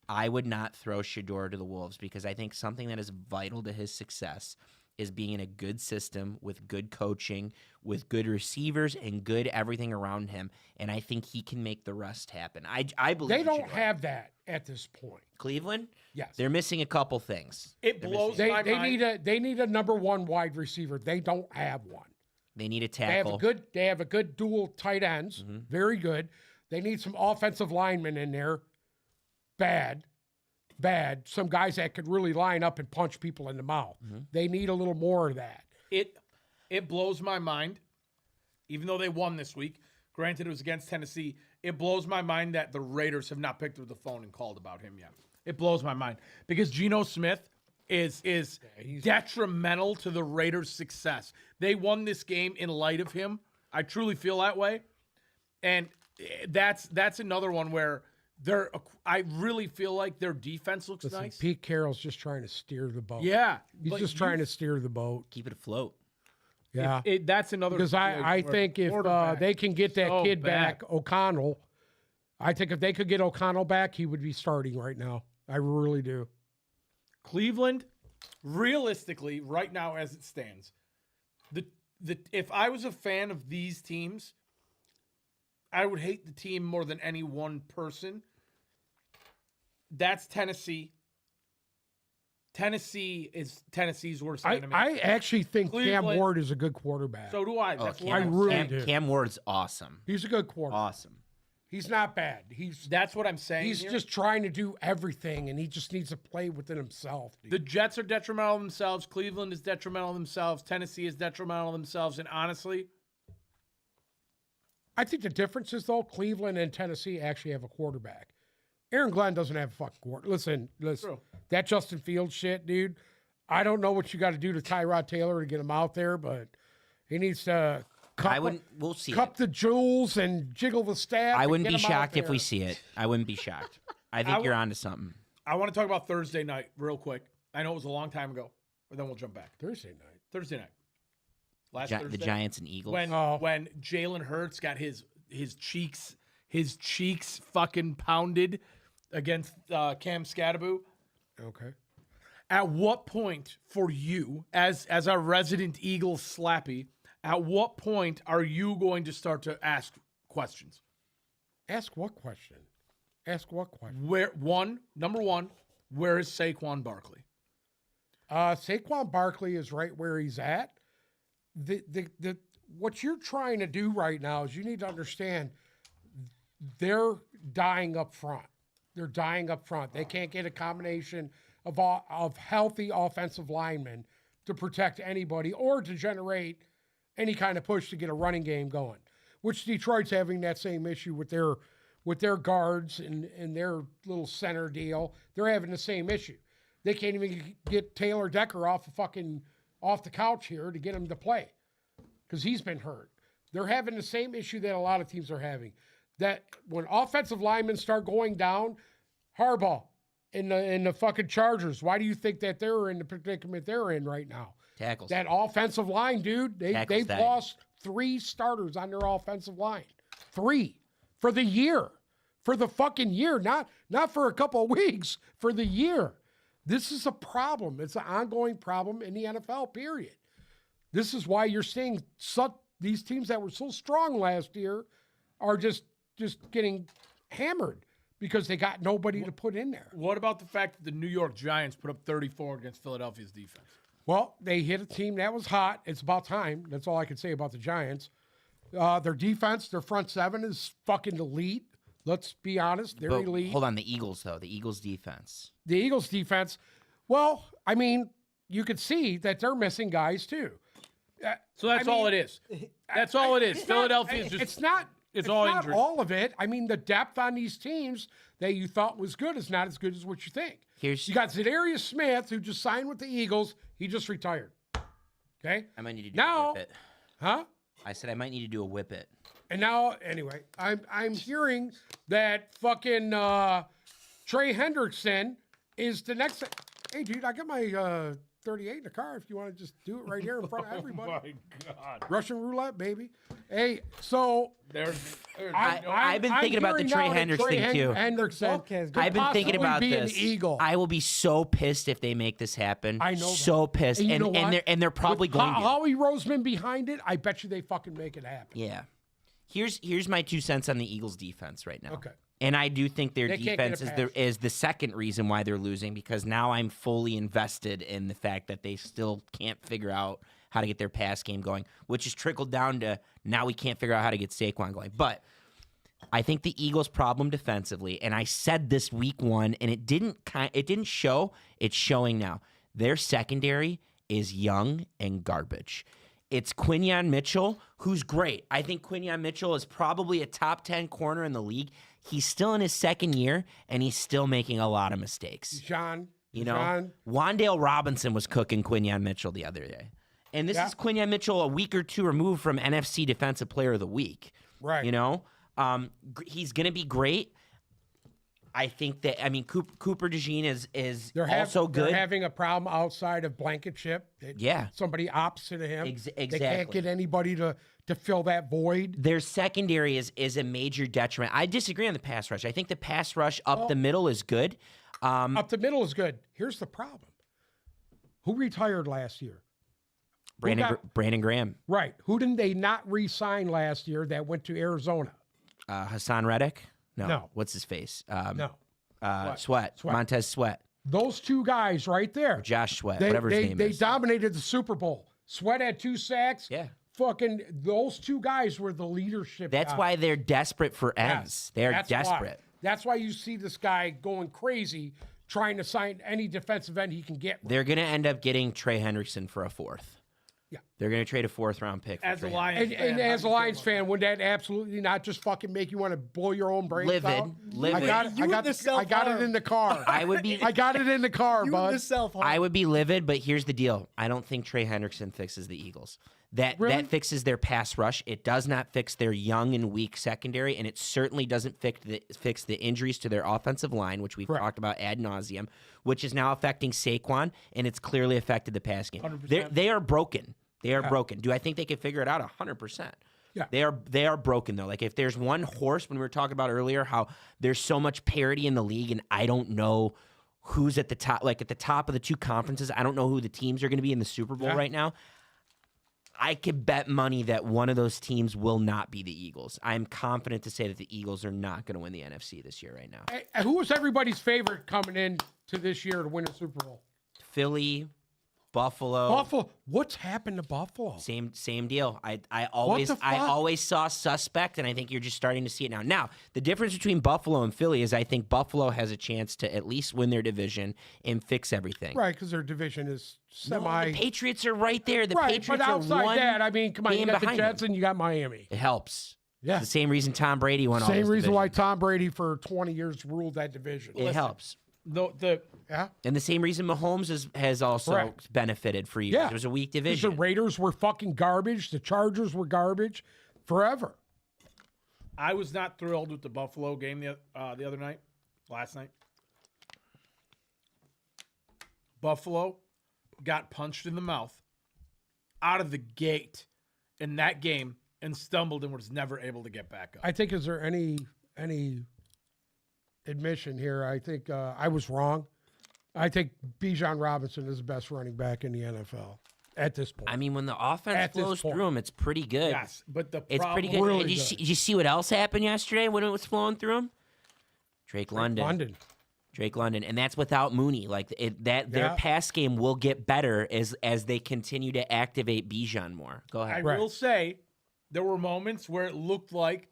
S4: I would not throw Shador to the wolves because I think something that is vital to his success is being in a good system with good coaching, with good receivers and good everything around him. And I think he can make the rest happen. I believe
S3: they
S4: in
S3: don't
S4: Shador.
S3: have that at this point.
S4: Cleveland.
S3: Yes.
S4: They're missing a couple things.
S1: It
S4: They're
S1: blows
S4: missing-
S1: my mind.
S3: They need a number one wide receiver. They don't have one.
S4: They need a
S3: They have
S4: tackle.
S3: a good dual tight ends. Very good. They need some offensive linemen in there. Bad. Some guys that could really line up and punch people in the mouth. They need a little more of that.
S1: It blows my mind, even though they won this week. Granted, it was against Tennessee. It blows my mind that the Raiders have not picked up the phone and called about him yet. It blows my mind because Geno Smith is detrimental to the Raiders' success. They won this game in light of him. I truly feel that way, and that's another one where I really feel like their defense looks
S3: Listen,
S1: nice.
S3: Pete Carroll's just trying to steer the boat.
S1: Yeah,
S3: He's
S1: but
S3: just trying to steer the boat.
S4: Keep it afloat.
S3: Yeah.
S1: That's another
S3: Because I
S1: situation where
S3: think if
S1: quarterback
S3: they can get that
S1: so
S3: kid
S1: bad.
S3: back, O'Connell, I think if they could get O'Connell back, he would be starting right now. I really do.
S1: Cleveland, realistically, right now as it stands, if I was a fan of these teams, I would hate the team more than any one person. That's Tennessee. Tennessee is Tennessee's worst enemy.
S3: I actually think Cam
S1: Cleveland-
S3: Ward is a good quarterback.
S1: So do I.
S4: Oh,
S1: That's
S3: I
S1: what I'm
S3: really
S1: saying.
S3: do.
S4: Cam Ward's awesome.
S3: He's a good quarterback.
S4: Awesome.
S3: He's not bad.
S1: That's what I'm saying.
S3: He's
S1: here.
S3: just trying to do everything, and he just needs to play within himself. Dude.
S1: The Jets are detrimental themselves. Cleveland is detrimental themselves. Tennessee is detrimental themselves. And honestly,
S3: I think the difference is, though, Cleveland and Tennessee actually have a quarterback. Aaron Glenn doesn't have a fucking quarterback. Listen,
S1: True.
S3: that Justin Fields shit, dude, I don't know what you got to do to Tyrod Taylor to get him out there, but he needs to
S4: We'll see.
S3: cup the jewels and jiggle the staff.
S4: I
S3: and
S4: wouldn't
S3: get
S4: be
S3: him out
S4: shocked if we
S3: there.
S4: see it. I wouldn't be shocked. I think you're onto something.
S1: I want to talk about Thursday night real quick. I know it was a long time ago, but then we'll jump back.
S3: Thursday night.
S1: Thursday night. Last
S4: The
S1: Thursday.
S4: Giants and Eagles.
S1: When Jalen Hurts got his cheeks fucking pounded against Cam Scatteraboo.
S3: Okay.
S1: At what point for you, as our resident Eagles slappy, at what point are you going to start to ask questions?
S3: Ask what question? Ask what question?
S1: Number one, where is Saquon Barkley?
S3: Saquon Barkley is right where he's at. What you're trying to do right now is you need to understand they're dying up front. They're dying up front. They can't get a combination of healthy offensive linemen to protect anybody or to generate any kind of push to get a running game going, which Detroit's having that same issue with their guards and their little center deal. They're having the same issue. They can't even get Taylor Decker off the couch here to get him to play because he's been hurt. They're having the same issue that a lot of teams are having. That when offensive linemen start going down, Harbaugh in the fucking Chargers, why do you think that they're in the predicament they're in right now?
S4: Tackles.
S3: That offensive line, dude,
S4: Tackles
S3: they've
S4: died.
S3: lost 3 starters on their offensive line. 3 for the year. For the fucking year. Not for a couple of weeks, for the year. This is a problem. It's an ongoing problem in the NFL, period. This is why you're seeing these teams that were so strong last year are just getting hammered because they got nobody to put in there.
S1: What about the fact that the New York Giants put up 34 against Philadelphia's defense?
S3: Well, they hit a team that was hot. It's about time. That's all I can say about the Giants. Their defense, their front seven is fucking elite. Let's be honest. They're
S4: But
S3: elite.
S4: hold on, the Eagles though. The Eagles defense.
S3: The Eagles defense, well, I mean, you could see that they're missing guys too.
S1: So that's all it is. That's all it is. Philadelphia is just.
S3: It's not.
S1: It's all
S3: not
S1: injury.
S3: all of it. I mean, the depth on these teams that you thought was good is not as good as what you think. You got Zadarius Smith, who just signed with the Eagles. He just retired. Okay.
S4: I might need to do
S3: Now-
S4: a whip it.
S3: Huh?
S4: I said I might need to do a whip it.
S3: And now, anyway, I'm hearing that fucking Trey Hendrickson is the next. Hey, dude, I got my 38 in the car. If you want to just do it right here in front of everybody.
S1: Oh my God.
S3: Russian roulette, baby. Hey, so
S4: I've been thinking about the Trey Hendricks thing too.
S3: Hendrickson
S2: Okay,
S4: I've been thinking about
S3: be
S4: this.
S3: an Eagle.
S4: I will be so pissed if they make this happen.
S3: I know that.
S4: So pissed,
S3: And you know what?
S4: they're probably
S3: With
S4: going to.
S3: Howie Roseman behind it, I bet you they fucking make it happen.
S4: Yeah. Here's my 2 cents on the Eagles' defense right now.
S3: Okay.
S4: And I do think their
S3: They can't
S4: defense
S3: get
S4: is
S3: a pass.
S4: is the second reason why they're losing, because now I'm fully invested in the fact that they still can't figure out how to get their pass game going, which has trickled down to now we can't figure out how to get Saquon going. But I think the Eagles' problem defensively, and I said this week 1, and it didn't show. It's showing now. Their secondary is young and garbage. It's Quinyon Mitchell, who's great. I think Quinyon Mitchell is probably a top 10 corner in the league. He's still in his second year, and he's still making a lot of mistakes.
S3: John,
S4: You know, Wan'Dale Robinson was cooking Quinyon Mitchell the other day. And this is Quinyon Mitchell a week or two removed from NFC Defensive Player of the Week.
S3: Right.
S4: You know, he's going to be great. I think that, I mean, Cooper DeJean is also good.
S3: They're having a problem outside of Blankenship. Somebody opposite of him.
S4: Exactly.
S3: They can't get anybody to fill that void.
S4: Their secondary is a major detriment. I disagree on the pass rush. I think the pass rush up the middle is good.
S3: Up the middle is good. Here's the problem. Who retired last year?
S4: Brandon Graham.
S3: Right. Who didn't they not re-sign last year that went to Arizona?
S4: Hassan Reddick?
S3: No.
S4: What's his face?
S3: No.
S4: Sweat. Montez Sweat.
S3: Those two guys right there.
S4: Josh Sweat, whatever his name
S3: They
S4: is.
S3: dominated the Super Bowl. Sweat had 2 sacks.
S4: Yeah.
S3: Fucking those two guys were the leadership.
S4: That's
S3: guys.
S4: why they're desperate for ends.
S3: Yes,
S4: They're
S3: that's
S4: desperate.
S3: why. That's why you see this guy going crazy trying to sign any defensive end he can get.
S4: They're going to end up getting Trey Hendrickson for a 4th.
S3: Yeah.
S4: They're going to trade a 4th-round pick for
S1: As a
S4: Trey
S1: Lions fan,
S3: And as a Lions fan, would that absolutely not just fucking make you want to blow your own brains
S4: Livid.
S3: out?
S4: Livid.
S3: I got it in the car.
S4: I would be
S3: I got it in the car,
S2: You
S3: bud.
S2: and the self-harm.
S4: I would be livid, but here's the deal. I don't think Trey Hendrickson fixes the Eagles. That
S3: Really?
S4: fixes their pass rush. It does not fix their young and weak secondary, and it certainly doesn't fix the injuries to their offensive line, which we've
S3: Correct.
S4: talked about ad nauseum, which is now affecting Saquon, and it's clearly affected the pass game.
S1: 100%.
S4: They are broken. They are broken. Do I think they can figure it out? 100%.
S3: Yeah.
S4: They are broken though. Like if there's one horse, when we were talking about earlier, how there's so much parity in the league, and I don't know who's at the top. Like at the top of the 2 conferences, I don't know who the teams are going to be in the Super Bowl right now. I could bet money that one of those teams will not be the Eagles. I'm confident to say that the Eagles are not going to win the NFC this year right now.
S3: Hey, who was everybody's favorite coming in to this year to win a Super Bowl?
S4: Philly, Buffalo.
S3: Buffalo. What's happened to Buffalo?
S4: Same deal. I always
S3: the fuck?
S4: I always saw suspect, and I think you're just starting to see it now. Now, the difference between Buffalo and Philly is I think Buffalo has a chance to at least win their division and fix everything.
S3: Right, because their division is
S4: No,
S3: semi.
S4: the Patriots are right there. The
S3: right,
S4: Patriots
S3: but outside
S4: are one
S3: that, I mean, come on, you
S4: game
S3: got the
S4: behind
S3: Jets
S4: them.
S3: and you got Miami.
S4: It helps.
S3: Yeah.
S4: It's the same reason Tom Brady won all
S3: Same
S4: those
S3: reason why
S4: divisions.
S3: Tom Brady for 20 years ruled that division.
S4: It helps.
S3: Yeah.
S4: And the same reason Mahomes has also
S3: Correct.
S4: benefited for years.
S3: Yeah.
S4: It was a weak
S3: Because
S4: division.
S3: the Raiders were fucking garbage. The Chargers were garbage forever.
S1: I was not thrilled with the Buffalo game the other night, last night. Buffalo got punched in the mouth out of the gate in that game and stumbled and was never able to get back up.
S3: I think, is there any admission here? I think I was wrong. I think Bijan Robinson is the best running back in the NFL at this point.
S4: I mean, when the offense
S3: At this
S4: flows
S3: point.
S4: through him, it's pretty good.
S1: Yes, but the
S4: It's
S1: problem
S4: pretty good.
S3: Really
S4: And
S3: good.
S4: did you see what else happened yesterday when it was flowing through him? Drake London. Drake London, and that's without Mooney. Like their pass game will get better as they continue to activate Bijan more. Go
S1: I
S4: ahead.
S3: Right.
S1: will say there were moments where it looked like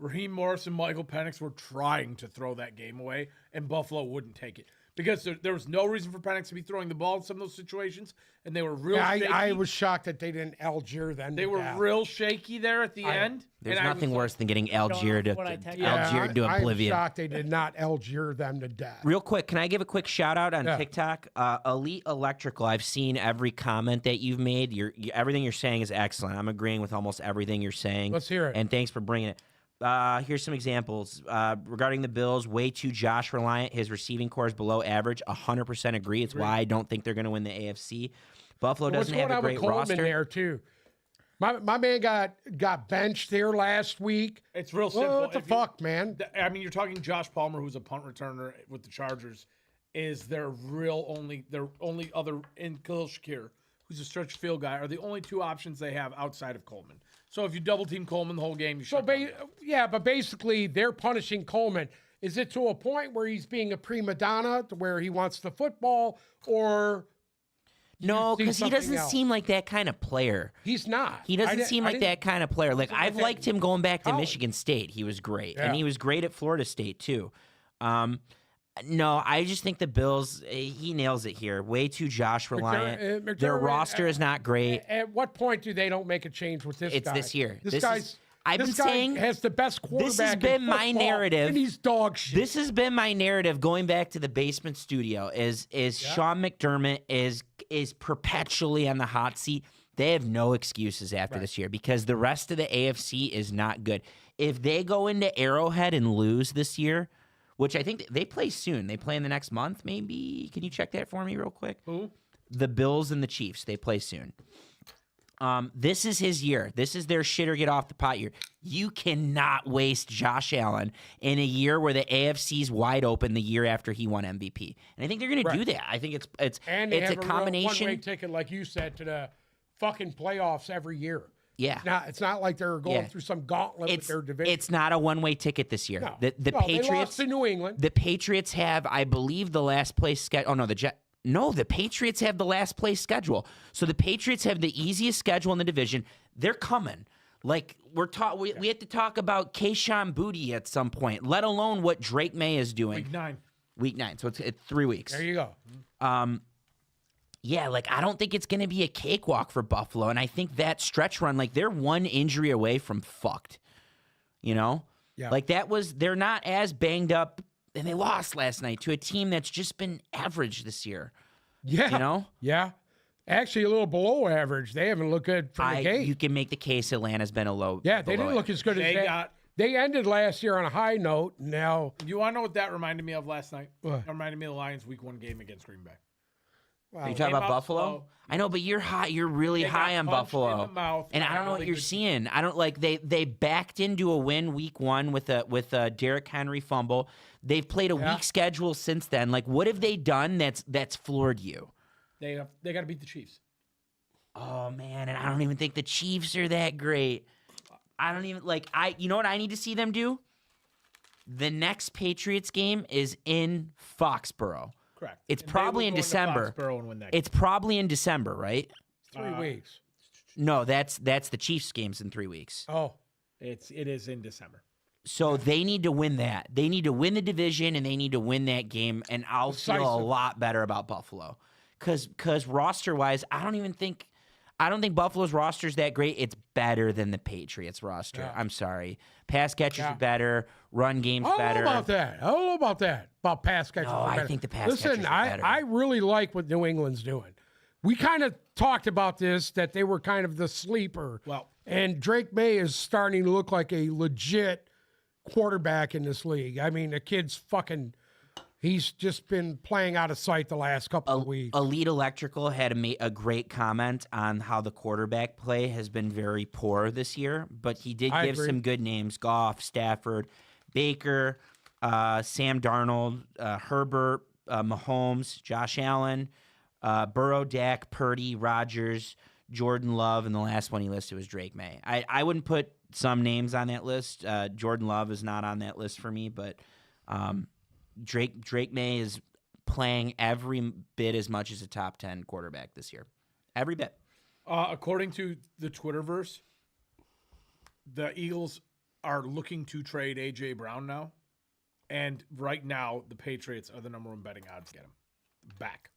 S1: Raheem Morris and Michael Penix were trying to throw that game away, and Buffalo wouldn't take it. because there was no reason for Penix to be throwing the ball in some of those situations, and they were real shaky.
S3: I was shocked that they didn't Algier them.
S1: They were real shaky there at the end.
S4: There's
S1: and
S4: nothing worse than getting Algier to
S3: I'm
S4: oblivion.
S3: shocked they did not Algier them to death.
S4: Real quick, can I give a quick shout out on TikTok? Elite Electrical. I've seen every comment that you've made. Everything you're saying is excellent. I'm agreeing with almost everything you're saying.
S3: Let's hear it.
S4: And thanks for bringing it. Here's some examples. Regarding the Bills, way too Josh reliant. His receiving core is below average. 100% agree. It's why I don't think they're going to win the AFC. Buffalo doesn't have a great roster.
S3: There too. My man got benched there last week.
S1: It's real simple.
S3: What the fuck, man?
S1: I mean, you're talking Josh Palmer, who's a punt returner with the Chargers, is their only other, and Khalil Shakir, who's a stretch field guy, are the only two options they have outside of Coleman. So if you double team Coleman the whole game, you should.
S3: But basically they're punishing Coleman. Is it to a point where he's being a prima donna, to where he wants the football, or?
S4: No, because he doesn't seem like that kind of player.
S3: He's not.
S4: He doesn't seem like that kind of player. Like, I've liked him going back to Michigan State. He was great.
S3: Yeah.
S4: And he was great at Florida State, too. No, I just think the Bills, he nails it here. Way too Josh reliant. Their roster is not great.
S3: At what point do they don't make a change with this guy?
S4: It's this year.
S3: This guy has the best quarterback.
S4: This has been my narrative.
S3: And he's dog shit.
S4: This has been my narrative going back to the basement studio. Is Sean McDermott is perpetually on the hot seat. They have no excuses after this year because the rest of the AFC is not good. If they go into Arrowhead and lose this year, which I think they play soon. They play in the next month, maybe. Can you check that for me real quick?
S1: Who?
S4: The Bills and the Chiefs. They play soon. This is his year. This is their shit or get off the pot year. You cannot waste Josh Allen in a year where the AFC's wide open the year after he won MVP. And I think they're going to do that. I think it's a combination.
S3: One-way ticket, like you said, to the fucking playoffs every year.
S4: Yeah.
S3: It's not like they're going through some gauntlet with their division.
S4: It's not a one-way ticket this year.
S3: No.
S4: The Patriots
S3: they lost to New England.
S4: The Patriots have, I believe, the last place schedule. Oh no, the Patriots have the last place schedule. So the Patriots have the easiest schedule in the division. They're coming. Like we have to talk about Kayshon Boutte at some point, let alone what Drake May is doing. Week 9. So it's 3 weeks.
S3: There you go.
S4: Yeah, like I don't think it's going to be a cakewalk for Buffalo, and I think that stretch run, like they're one injury away from fucked. You know, like they're not as banged up, and they lost last night to a team that's just been average this year.
S3: Yeah,
S4: you know,
S3: actually a little below average. They haven't looked good from the gate.
S4: You can make the case Atlanta's been a low.
S3: Yeah, they didn't look as good as they ended last year on a high note. Now,
S1: you want to know what that reminded me of last night? It reminded me of the Lions' Week 1 game against Green Bay.
S4: Wow. Are you talking about Buffalo?
S1: Slow.
S4: I know, but you're high. You're really high on Buffalo,
S1: in the mouth,
S4: and I don't know what you're seeing. I don't like they backed into a win week 1 with a Derrick Henry fumble. They've played a weak schedule since then. Like, what have they done that's floored you?
S1: They got to beat the Chiefs.
S4: Oh man, and I don't even think the Chiefs are that great. I don't even you know what I need to see them do? The next Patriots game is in Foxborough.
S1: Correct.
S4: It's probably in December. It's probably in December, right?
S3: 3 weeks.
S4: No, that's the Chiefs games in 3 weeks.
S3: Oh,
S1: it is in December.
S4: So they need to win that. They need to win the division, and they need to win that game. And I'll feel a lot better about Buffalo, because roster wise, I don't think Buffalo's roster is that great. It's better than the Patriots roster. Yeah. I'm sorry. Pass catchers are better. Run game's better.
S3: I don't know about that. About pass catchers.
S4: No, I think the pass catchers are better.
S3: I really like what New England's doing. We kind of talked about this, that they were kind of the sleeper.
S1: Well,
S3: and Drake May is starting to look like a legit quarterback in this league. I mean, the kid's he's just been playing out of sight the last couple of weeks.
S4: Elite Electrical had a great comment on how the quarterback play has been very poor this year, but he did give some good names: Goff, Stafford, Baker, Sam Darnold, Herbert, Mahomes, Josh Allen, Burrow, Dak, Purdy, Rodgers, Jordan Love, and the last one he listed was Drake May. I wouldn't put some names on that list. Jordan Love is not on that list for me, but Drake May is playing every bit as much as a top 10 quarterback this year. Every bit.
S1: According to the Twitterverse, the Eagles are looking to trade A.J. Brown now. And right now, the Patriots are the number one betting odds to get him back.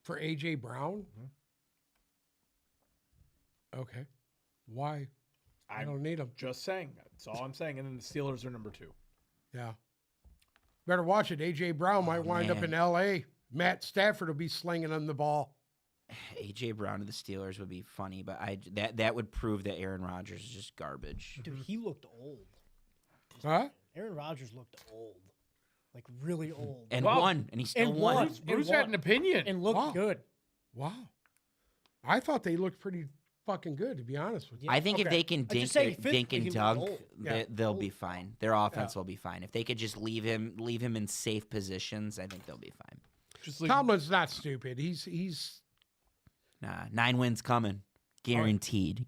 S3: For A.J. Brown? Okay. Why? I don't need him.
S1: Just saying. That's all I'm saying. And then the Steelers are number 2.
S3: Yeah. Better watch it. A.J. Brown might wind up in L.A. Matt Stafford will be slinging him the ball.
S4: A.J. Brown to the Steelers would be funny, but that would prove that Aaron Rodgers is just garbage.
S2: Dude, he looked old.
S3: Huh?
S2: Aaron Rodgers looked old. Like, really old.
S4: And
S1: Well,
S4: won, and he still
S2: and
S4: won.
S2: won.
S1: Bruce had an opinion.
S2: And looked
S3: Wow.
S2: good.
S3: Wow. I thought they looked pretty fucking good, to be honest with you.
S4: I think if
S1: Okay.
S4: they can
S2: I'm
S4: dink,
S2: just saying,
S4: dink
S2: physically,
S4: and
S2: he
S4: dunk,
S2: looked old.
S3: Yeah.
S4: they'll be fine. Their offense will be fine. If they could just leave him in safe positions, I think they'll be fine.
S1: Just like,
S3: Tomlin's not stupid. He's
S4: Nah, 9 wins coming, guaranteed,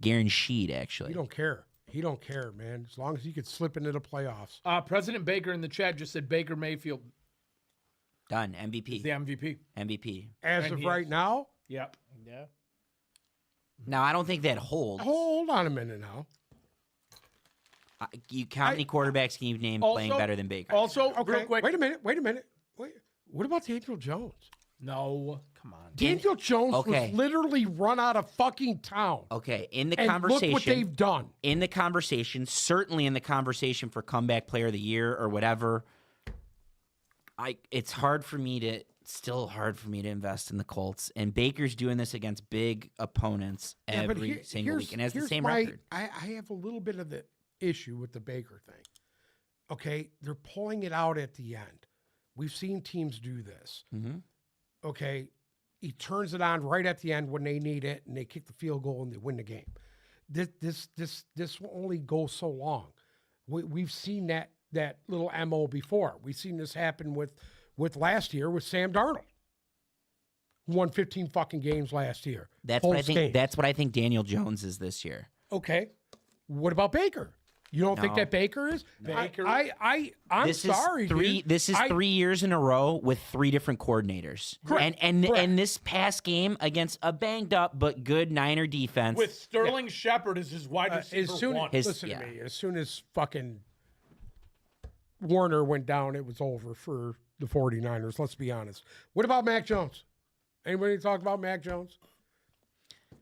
S4: actually.
S3: he don't care. He don't care, man. As long as he could slip into the playoffs.
S1: President Baker in the chat just said Baker Mayfield
S4: Done.
S1: is
S4: MVP.
S1: the MVP.
S4: MVP.
S3: As
S1: And
S3: of
S1: he
S3: right
S1: is.
S3: now,
S1: Yep.
S2: Yeah.
S4: Now I don't think that holds.
S3: hold on a minute now.
S4: How many quarterbacks can you name playing better than Baker?
S1: Also,
S3: Okay,
S1: real quick.
S3: wait a minute. Wait, what about Daniel Jones?
S1: No, come on.
S3: Daniel Jones
S4: Okay.
S3: was literally run out of fucking town.
S4: Okay, in the
S3: And
S4: conversation,
S3: look what they've done.
S4: in the conversation, certainly in the conversation for comeback player of the year or whatever, it's still hard for me to invest in the Colts. And Baker's doing this against big opponents
S3: Yeah, but
S4: every single
S3: here's-
S4: week and has the
S3: here's
S4: same
S3: my-
S4: record.
S3: I have a little bit of the issue with the Baker thing. Okay, they're pulling it out at the end. We've seen teams do this.
S4: Mm-hmm.
S3: Okay, he turns it on right at the end when they need it, and they kick the field goal and they win the game. This will only go so long. We've seen that little MO before. We've seen this happen with last year with Sam Darnold, who won 15 fucking games last year.
S4: That's what I
S3: Close
S4: think.
S3: games.
S4: That's what I think Daniel Jones is this year.
S3: Okay. What about Baker? You don't think
S4: No.
S3: that Baker is?
S1: Baker-
S3: I'm
S4: This
S3: sorry,
S4: is three.
S3: dude.
S4: This is 3 years in a row with 3 different coordinators.
S3: Correct.
S4: And
S3: Correct.
S4: this past game against a banged up but good Niner defense.
S1: With Sterling Shepard as his wide receiver
S3: As soon
S1: one.
S3: listen
S4: yeah.
S3: to me. As soon as fucking Warner went down, it was over for the 49ers. Let's be honest. What about Mac Jones? Anybody talk about Mac Jones?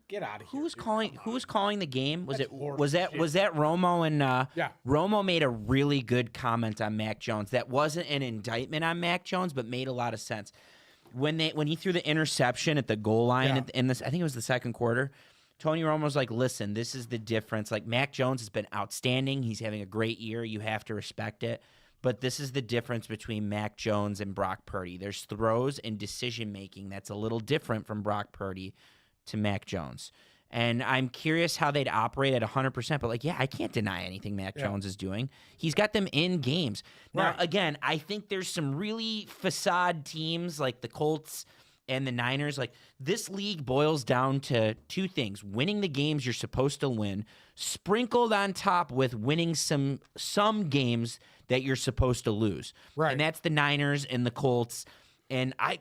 S1: Get out of here.
S4: Who was
S1: dude.
S4: calling the game? Was
S1: That's
S4: it
S1: horrible
S4: was that
S1: shit.
S4: was that Romo and
S3: Yeah.
S4: Romo made a really good comment on Mac Jones. That wasn't an indictment on Mac Jones, but made a lot of sense. When he threw the interception at the goal line
S3: Yeah.
S4: in this, I think it was the second quarter. Tony Romo was like, "Listen, this is the difference. Like Mac Jones has been outstanding. He's having a great year. You have to respect it." But this is the difference between Mac Jones and Brock Purdy. There's throws and decision making that's a little different from Brock Purdy to Mac Jones. And I'm curious how they'd operate at 100%. But, I can't deny anything Mac Jones is doing. He's got them in games. Now,
S3: Right.
S4: again, I think there's some really facade teams like the Colts and the Niners. Like, this league boils down to 2 things. Winning the games you're supposed to win, sprinkled on top with winning some games that you're supposed to lose.
S3: Right.
S4: And that's the Niners and the Colts. And I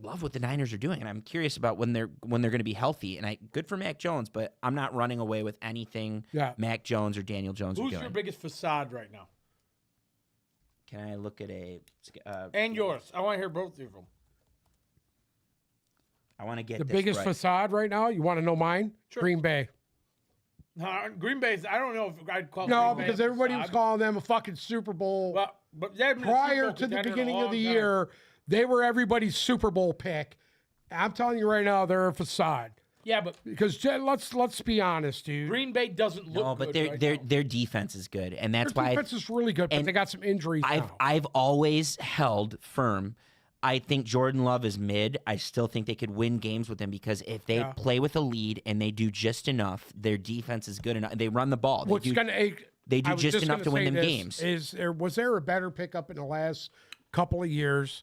S4: love what the Niners are doing, and I'm curious about when they're going to be healthy. And good for Mac Jones, but I'm not running away with anything
S3: Yeah.
S4: Mac Jones or Daniel Jones are
S1: Who's
S4: doing.
S1: your biggest facade right now?
S4: Can I look at a?
S1: And yours. I want to hear both of them.
S4: I want to get
S3: The
S4: this
S3: biggest
S4: right.
S3: facade right now, you want to know mine?
S1: Sure.
S3: Green Bay.
S1: Green Bay's, I don't know if I'd call
S3: No,
S1: Green Bay
S3: because
S1: a
S3: everybody was
S1: facade.
S3: calling them a fucking Super Bowl.
S1: But they haven't been a Super
S3: Prior
S1: Bowl
S3: to the
S1: contender in a
S3: beginning of
S1: long
S3: the
S1: time.
S3: year, they were everybody's Super Bowl pick. I'm telling you right now, they're a facade.
S1: Yeah, but
S3: Because let's be honest, dude.
S1: Green Bay doesn't look
S4: No, but
S1: good
S4: their defense is good, and that's
S3: Their
S4: why
S3: defense is really good, but
S4: and
S3: they got some injuries now.
S4: I've always held firm. I think Jordan Love is mid. I still think they could win games with him because if they
S3: Yeah.
S4: play with a lead and they do just enough, their defense is good enough. They run the ball.
S3: What's
S4: They do,
S3: gonna
S4: they do
S3: I was
S4: just enough
S3: gonna
S4: to win
S3: say
S4: them
S3: this,
S4: games.
S3: Was there a better pickup in the last couple of years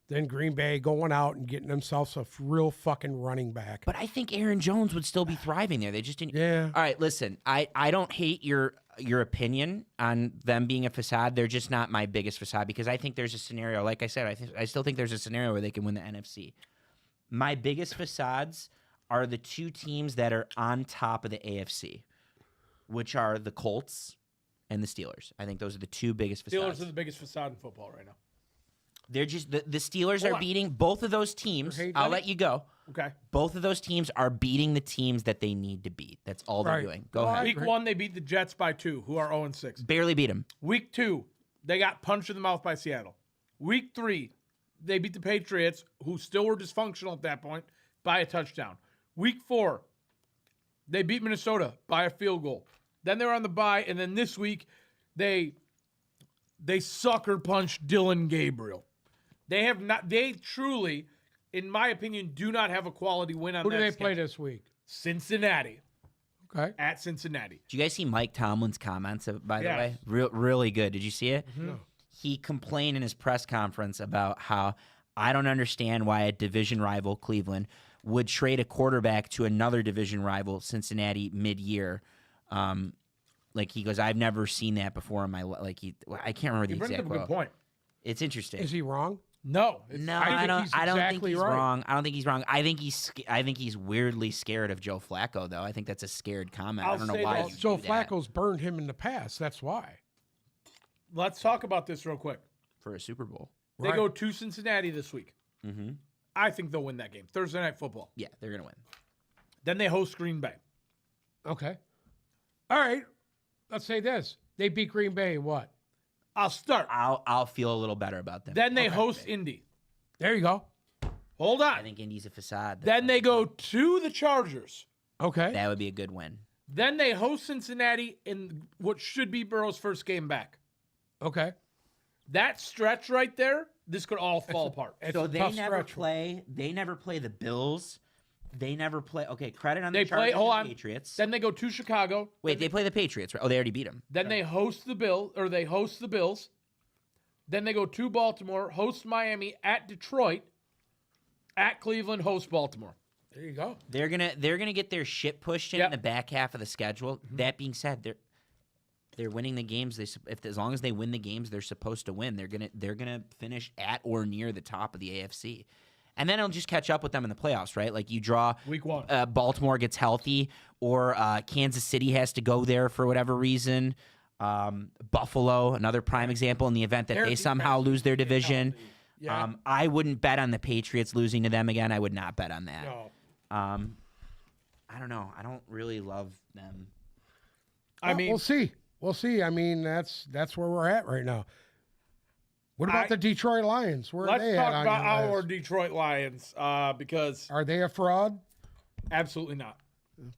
S3: than Green Bay going out and getting themselves a real fucking running back?
S4: But I think Aaron Jones would still be thriving there. They just didn't.
S3: Yeah.
S4: All right, listen. I don't hate your opinion on them being a facade. They're just not my biggest facade because I think there's a scenario. Like I said, I still think there's a scenario where they can win the NFC. My biggest facades are the 2 teams that are on top of the AFC, which are the Colts and the Steelers. I think those are the two biggest
S1: Steelers
S4: facades.
S1: are the biggest facade in football right now.
S4: They're just the Steelers
S1: Hold
S4: are
S1: on.
S4: beating both of those teams.
S3: Okay,
S4: I'll
S3: let
S4: let you go.
S1: Okay.
S4: Both of those teams are beating the teams that they need to beat. That's all they're
S3: Right.
S4: doing. Go
S3: Well,
S4: ahead.
S1: Week 1, they beat the Jets by 2, who are 0-6.
S4: Barely beat them.
S1: Week 2, they got punched in the mouth by Seattle. Week 3, they beat the Patriots, who still were dysfunctional at that point, by a touchdown. Week 4, they beat Minnesota by a field goal. Then they were on the bye, and then this week, they sucker punched Dylan Gabriel. They truly, in my opinion, do not have a quality win on
S3: Who
S1: that
S3: do they play
S1: schedule.
S3: this week?
S1: Cincinnati.
S3: Okay.
S1: At Cincinnati.
S4: Did you guys see Mike Tomlin's comments, by the
S1: Yes.
S4: way? Really good. Did you see it? He complained in his press conference about how I don't understand why a division rival, Cleveland, would trade a quarterback to another division rival, Cincinnati, mid-year. Like he goes, I've never seen that before in my life. I can't remember the
S1: You bring up
S4: exact
S1: a good
S4: quote.
S1: point.
S4: It's interesting.
S3: Is he wrong?
S1: No.
S4: No,
S3: I
S4: I
S3: think
S4: don't.
S3: he's
S4: I don't think
S3: exactly
S4: he's
S3: right.
S4: wrong. I don't think he's wrong. I think he's weirdly scared of Joe Flacco, though. I think that's a scared comment.
S1: I'll
S4: I don't know
S1: say
S4: why.
S1: this.
S4: you
S3: Joe
S4: do that
S3: Flacco's burned him in the past. That's why.
S1: Let's talk about this real quick.
S4: for a Super Bowl.
S1: They
S3: Right.
S1: go to Cincinnati this week.
S4: Mm-hmm.
S1: I think they'll win that game. Thursday Night Football.
S4: Yeah, they're gonna win.
S1: Then they host Green Bay.
S3: Okay. All right. Let's say this. They beat Green Bay. What?
S1: I'll start.
S4: I'll feel a little better about them.
S1: Then they host Indy.
S3: There you go.
S1: Hold on.
S4: I think Indy's a facade.
S1: Then they go to the Chargers.
S3: Okay.
S4: That would be a good win.
S1: Then they host Cincinnati in what should be Burrow's first game back.
S3: Okay.
S1: That stretch right there, this could all fall apart.
S3: It's
S4: So
S3: a
S4: they
S3: tough
S4: never
S3: stretch.
S4: play. They never play the Bills. They never play. Okay, credit on
S1: They
S4: the Chargers
S1: play. Hold
S4: and
S1: on.
S4: Patriots.
S1: Then they go to Chicago.
S4: Wait, they play the Patriots, right? Oh, they already beat them.
S1: Then they host the Bills. Then they go to Baltimore, host Miami, at Detroit, at Cleveland, host Baltimore.
S3: There you go.
S4: They're gonna get their shit pushed in
S1: Yep.
S4: the back half of the schedule. That being said, they're winning the games. As long as they win the games they're supposed to win, they're gonna finish at or near the top of the AFC. And then it'll just catch up with them in the playoffs, right? Like you draw
S1: Week 1.
S4: Baltimore gets healthy, or Kansas City has to go there for whatever reason. Buffalo, another prime example in the event that
S3: Their
S4: they somehow
S3: defense
S4: lose their division.
S3: Yeah.
S4: I wouldn't bet on the Patriots losing to them again. I would not bet on that.
S3: No.
S4: I don't know. I don't really love them.
S1: I mean,
S3: we'll see. We'll see. I mean, that's where we're at right now. What about the Detroit Lions? Where are
S1: let's
S3: they
S1: talk
S3: at on
S1: about
S3: your
S1: our
S3: list?
S1: Detroit Lions because
S3: Are they a fraud?
S1: absolutely not.
S3: Okay.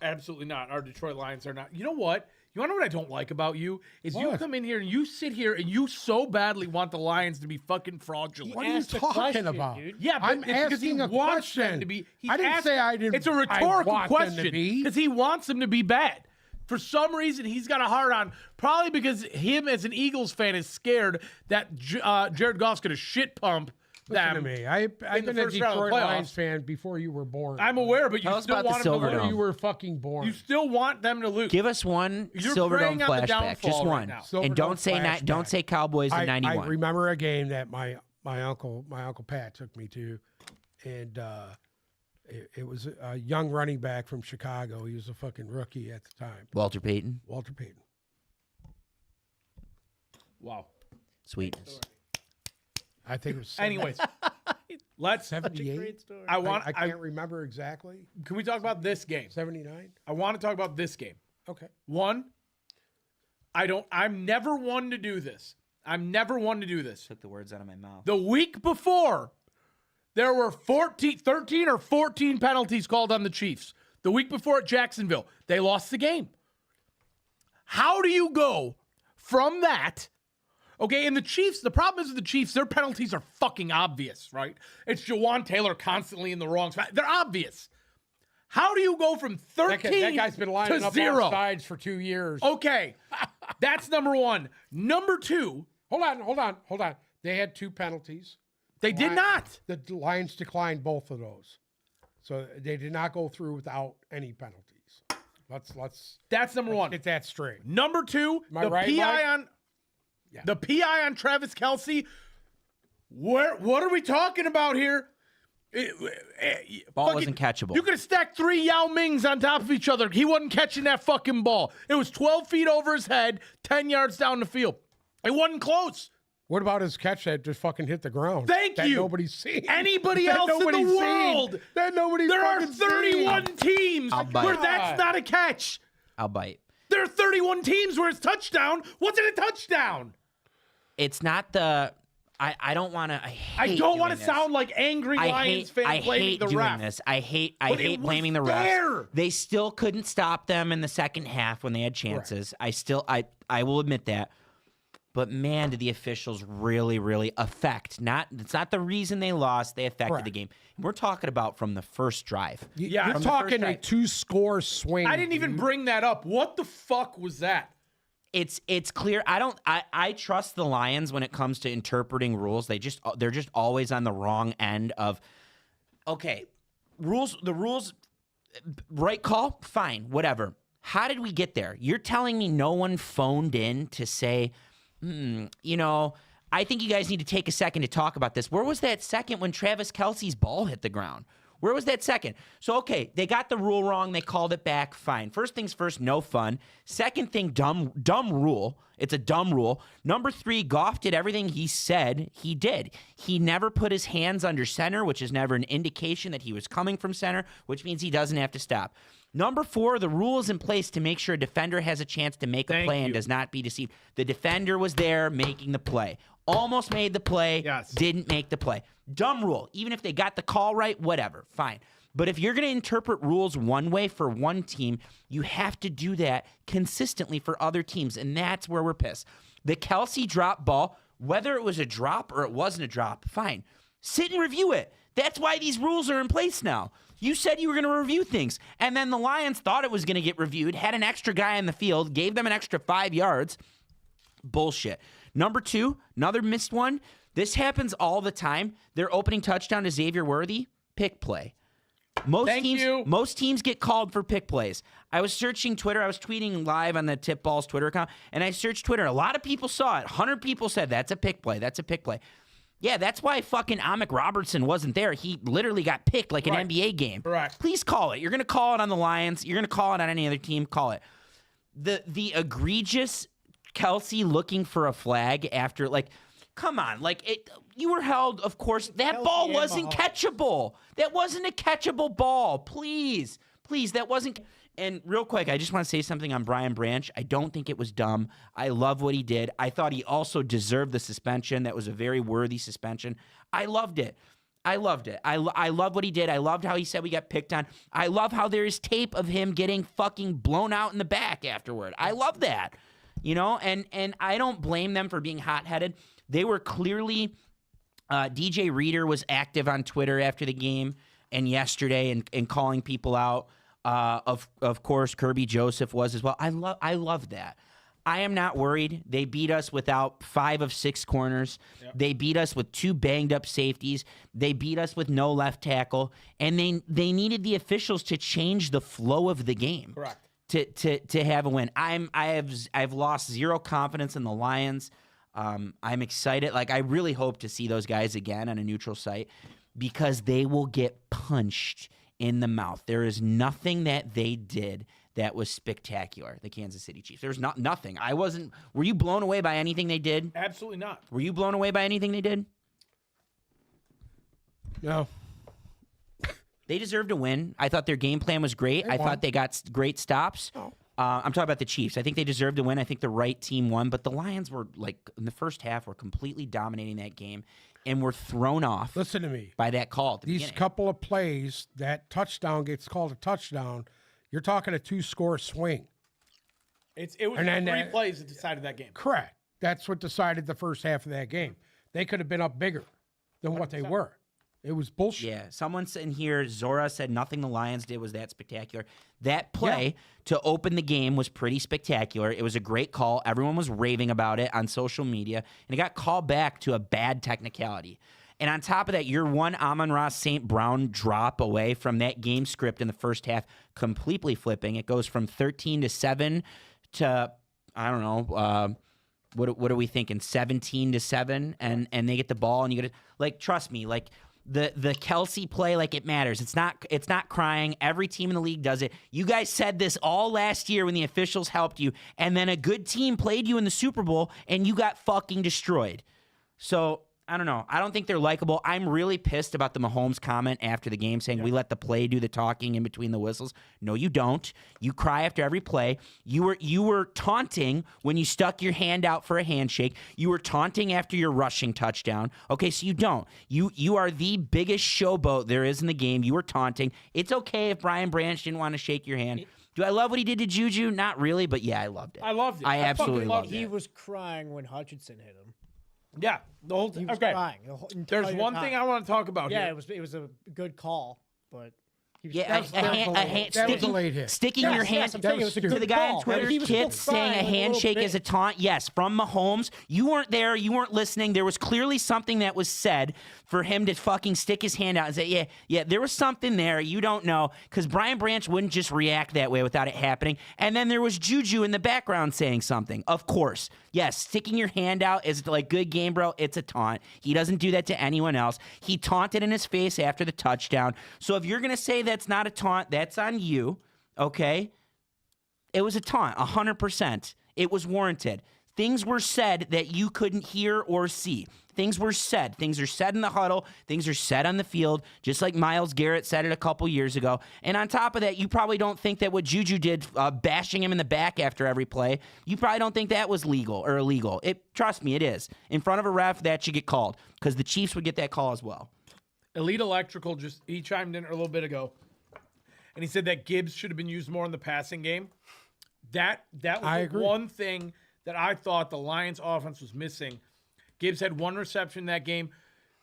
S1: Absolutely not. Our Detroit Lions are not. You know what? You want to know what I don't like about you? Is you
S3: What?
S1: come in here and you sit here and you so badly want the Lions to be fucking fraudulent.
S3: What are you
S2: asked a
S3: talking
S2: question,
S3: about?
S2: dude.
S1: Yeah, but
S3: I'm
S1: it's because he
S3: asking a
S1: wants them
S3: question.
S1: to be.
S3: I didn't say I didn't.
S1: It's a
S3: I
S1: rhetorical
S3: want them to
S1: question
S3: be.
S1: because he wants them to be bad. For some reason, he's got a hard on. Probably because him as an Eagles fan is scared that Jared Goff's going to shit pump
S3: Listen to
S1: them.
S3: me. I've
S1: in the
S3: been a
S1: first round of
S3: Detroit Lions
S1: playoffs.
S3: fan before you were born.
S1: I'm aware, but you
S4: Tell us
S1: still
S4: about the
S1: want them to
S4: Silverdome.
S3: Before
S1: lose.
S3: you were fucking born.
S1: You still want them to lose.
S4: Give us one
S1: You're
S4: Silverdome
S1: preying on the
S4: flashback,
S1: downfall
S4: just
S1: right
S4: one,
S1: now.
S4: and
S3: Silverdome
S4: don't
S3: flashback.
S4: say Cowboys in
S3: I
S4: '91.
S3: remember a game that my uncle Pat took me to, and it was a young running back from Chicago. He was a fucking rookie at the time,
S4: Walter Payton,
S3: Walter Payton.
S1: Wow.
S4: sweetness.
S3: I think it was
S1: Anyways, let's.
S3: 78.
S2: Great story.
S1: I want.
S3: I can't remember exactly.
S1: Can we talk about this game?
S3: 79.
S1: I want to talk about this game.
S3: Okay.
S1: One, I'm never one to do this. I'm never one to do this.
S4: Took the words out of my mouth.
S1: The week before, there were 13 or 14 penalties called on the Chiefs. The week before at Jacksonville, they lost the game. How do you go from that? Okay, and the Chiefs, the problem is with the Chiefs, their penalties are fucking obvious, right? It's Jawan Taylor constantly in the wrong spot. They're obvious. How do you go from 13
S3: That guy's been lining
S1: to
S3: up
S1: 0?
S3: all sides for 2 years.
S1: Okay, that's number one. Number two,
S3: Hold on. They had 2 penalties.
S1: they did not.
S3: The Lions declined both of those, so they did not go through without any penalties. Let's
S1: That's number one.
S3: get that straight.
S1: Number two,
S3: Am I
S1: the
S3: right,
S1: PI
S3: Mike?
S1: on
S3: Yeah.
S1: the PI on Travis Kelce. What are we talking about here?
S4: Ball wasn't catchable.
S1: You could have stacked 3 Yao Mings on top of each other. He wasn't catching that fucking ball. It was 12 feet over his head, 10 yards down the field. It wasn't close.
S3: What about his catch that just fucking hit the ground?
S1: Thank
S3: that
S1: you.
S3: Nobody's seen.
S1: Anybody
S3: That
S1: else in the
S3: nobody's seen.
S1: world.
S3: That nobody's
S1: There are
S3: fucking
S1: 31
S3: seen.
S1: teams
S4: I'll bite.
S1: where that's not a catch.
S4: I'll bite.
S1: There are 31 teams where it's touchdown. Wasn't a touchdown.
S4: It's not the. I don't want to.
S1: I don't want to sound like angry Lions fan
S4: I
S1: blaming
S4: hate
S1: the
S4: doing
S1: ref.
S4: this. I hate
S1: But it was
S4: blaming the
S1: fair.
S4: refs. They still couldn't stop them in the second half when they had chances. I will admit that. But man, did the officials really affect? It's not the reason they lost. They affected the game. And we're talking about from the first drive.
S1: Yeah,
S3: You're
S1: from the
S3: talking
S1: first
S3: a
S1: drive.
S3: 2-score swing.
S1: I didn't even bring that up. What the fuck was that?
S4: It's clear. I trust the Lions when it comes to interpreting rules. They're just always on the wrong end of. Okay, the rules. Right call, fine, whatever. How did we get there? You're telling me no one phoned in to say, I think you guys need to take a second to talk about this. Where was that second when Travis Kelce's ball hit the ground? Where was that second? So, okay, they got the rule wrong. They called it back. Fine. First things first, no fun. Second thing, dumb rule. It's a dumb rule. Number 3, Goff did everything he said he did. He never put his hands under center, which is never an indication that he was coming from center, which means he doesn't have to stop. Number 4, the rule is in place to make sure a defender has a chance to make a play and does not be deceived. The defender was there making the play. Almost made the play, didn't make the play. Dumb rule. Even if they got the call right, whatever, fine. But if you're going to interpret rules one way for one team, you have to do that consistently for other teams, and that's where we're pissed. The Kelce drop ball, whether it was a drop or it wasn't a drop, fine. Sit and review it. That's why these rules are in place now. You said you were going to review things, and then the Lions thought it was going to get reviewed, had an extra guy in the field, gave them an extra 5 yards. Bullshit. Number 2, another missed one. This happens all the time. Their opening touchdown to Xavier Worthy, pick play. Most teams get called for pick plays. I was searching Twitter. I was tweeting live on the Tip Balls Twitter account, and I searched Twitter. A lot of people saw it. 100 people said, that's a pick play. That's a pick play. Yeah, that's why fucking Amik Robertson wasn't there. He literally got picked like an NBA game.
S1: Right.
S4: Please call it. You're going to call it on the Lions. You're going to call it on any other team. Call it. The egregious Kelce looking for a flag after, come on. You were held, of course. That
S2: Kelce
S4: ball
S2: and
S4: wasn't
S2: Mahomes.
S4: catchable. That wasn't a catchable ball. Please, that wasn't. And real quick, I just want to say something on Brian Branch. I don't think it was dumb. I love what he did. I thought he also deserved the suspension. That was a very worthy suspension. I loved it. I love what he did. I loved how he said we got picked on. I love how there is tape of him getting fucking blown out in the back afterward. I love that. And I don't blame them for being hot-headed. They were clearly DJ Reader was active on Twitter after the game and yesterday and calling people out. Of course, Kirby Joseph was as well. I love that. I am not worried. They beat us without 5 of 6 corners. Yep. They beat us with 2 banged up safeties. They beat us with no left tackle. And they needed the officials to change the flow of the game.
S1: Correct.
S4: To have a win. I've lost zero confidence in the Lions. I'm excited. I really hope to see those guys again on a neutral site because they will get punched in the mouth. There is nothing that they did that was spectacular, the Kansas City Chiefs. There's nothing. Were you blown away by anything they did?
S1: Absolutely not.
S4: Were you blown away by anything they did?
S3: No.
S4: They deserved to win. I thought their game plan was great. I thought they got great stops.
S3: Oh.
S4: I'm talking about the Chiefs. I think they deserved to win. I think the right team won. But the Lions were, in the first half, were completely dominating that game and were thrown off
S3: Listen to me.
S4: by that call at the
S3: These
S4: beginning.
S3: couple of plays, that touchdown gets called a touchdown. You're talking a 2-score swing.
S1: It was
S3: And then
S1: 3
S3: that-
S1: plays that decided that game.
S3: Correct. That's what decided the first half of that game. They could have been up bigger than what they were. It was bullshit.
S4: Yeah, someone in here, Zora said nothing the Lions did was that spectacular. That play to open the game was pretty spectacular. It was a great call. Everyone was raving about it on social media, and it got called back to a bad technicality. And on top of that, you're one Amon-Ra St. Brown drop away from that game script in the first half completely flipping. It goes from 13-7 to, I don't know, what are we thinking, 17-7, and they get the ball, and you get it. Trust me, the Kelsey play like it matters. It's not crying. Every team in the league does it. You guys said this all last year when the officials helped you, and then a good team played you in the Super Bowl, and you got fucking destroyed. So I don't know. I don't think they're likable. I'm really pissed about the Mahomes comment after the game saying we let the play do the talking in between the whistles. No, you don't. You cry after every play. You were taunting when you stuck your hand out for a handshake. You were taunting after your rushing touchdown. Okay, so you don't. You are the biggest showboat there is in the game. You were taunting. It's okay if Brian Branch didn't want to shake your hand. Do I love what he did to Juju? Not really, but yeah, I loved it.
S1: I loved it.
S4: I absolutely
S1: fucking
S4: loved
S2: He
S4: it.
S2: was crying when Hutchinson hit him.
S1: Yeah, the whole
S2: He
S1: time.
S2: was
S1: Okay,
S2: crying. The whole
S1: there's
S2: entire
S1: one
S2: time.
S1: thing I want to talk about
S2: Yeah,
S1: here.
S2: it was a good call, but he was
S4: Yeah,
S3: that was a late hit.
S4: sticking
S2: Yes,
S4: your
S2: yes,
S4: hand
S2: I'm saying it was a
S4: to
S2: good
S4: the guy on
S2: call.
S4: Twitter,
S2: He was still
S4: kids saying a
S2: crying a little
S4: handshake is a
S2: bit.
S4: taunt. Yes, from Mahomes. You weren't there. You weren't listening. There was clearly something that was said for him to fucking stick his hand out and say, yeah, there was something there. You don't know. Because Brian Branch wouldn't just react that way without it happening. And then there was Juju in the background saying something. Of course. Yes, sticking your hand out is like, good game, bro. It's a taunt. He doesn't do that to anyone else. He taunted in his face after the touchdown. So if you're going to say that's not a taunt, that's on you, okay? It was a taunt, 100%. It was warranted. Things were said that you couldn't hear or see. Things were said. Things are said in the huddle. Things are said on the field, just like Myles Garrett said it a couple years ago. And on top of that, you probably don't think that what Juju did, bashing him in the back after every play, you probably don't think that was legal or illegal. Trust me, it is. In front of a ref, that should get called because the Chiefs would get that call as well.
S1: Elite Electrical he chimed in a little bit ago, and he said that Gibbs should have been used more in the passing game. That was
S3: I
S1: the
S3: agree.
S1: one thing that I thought the Lions offense was missing. Gibbs had one reception that game.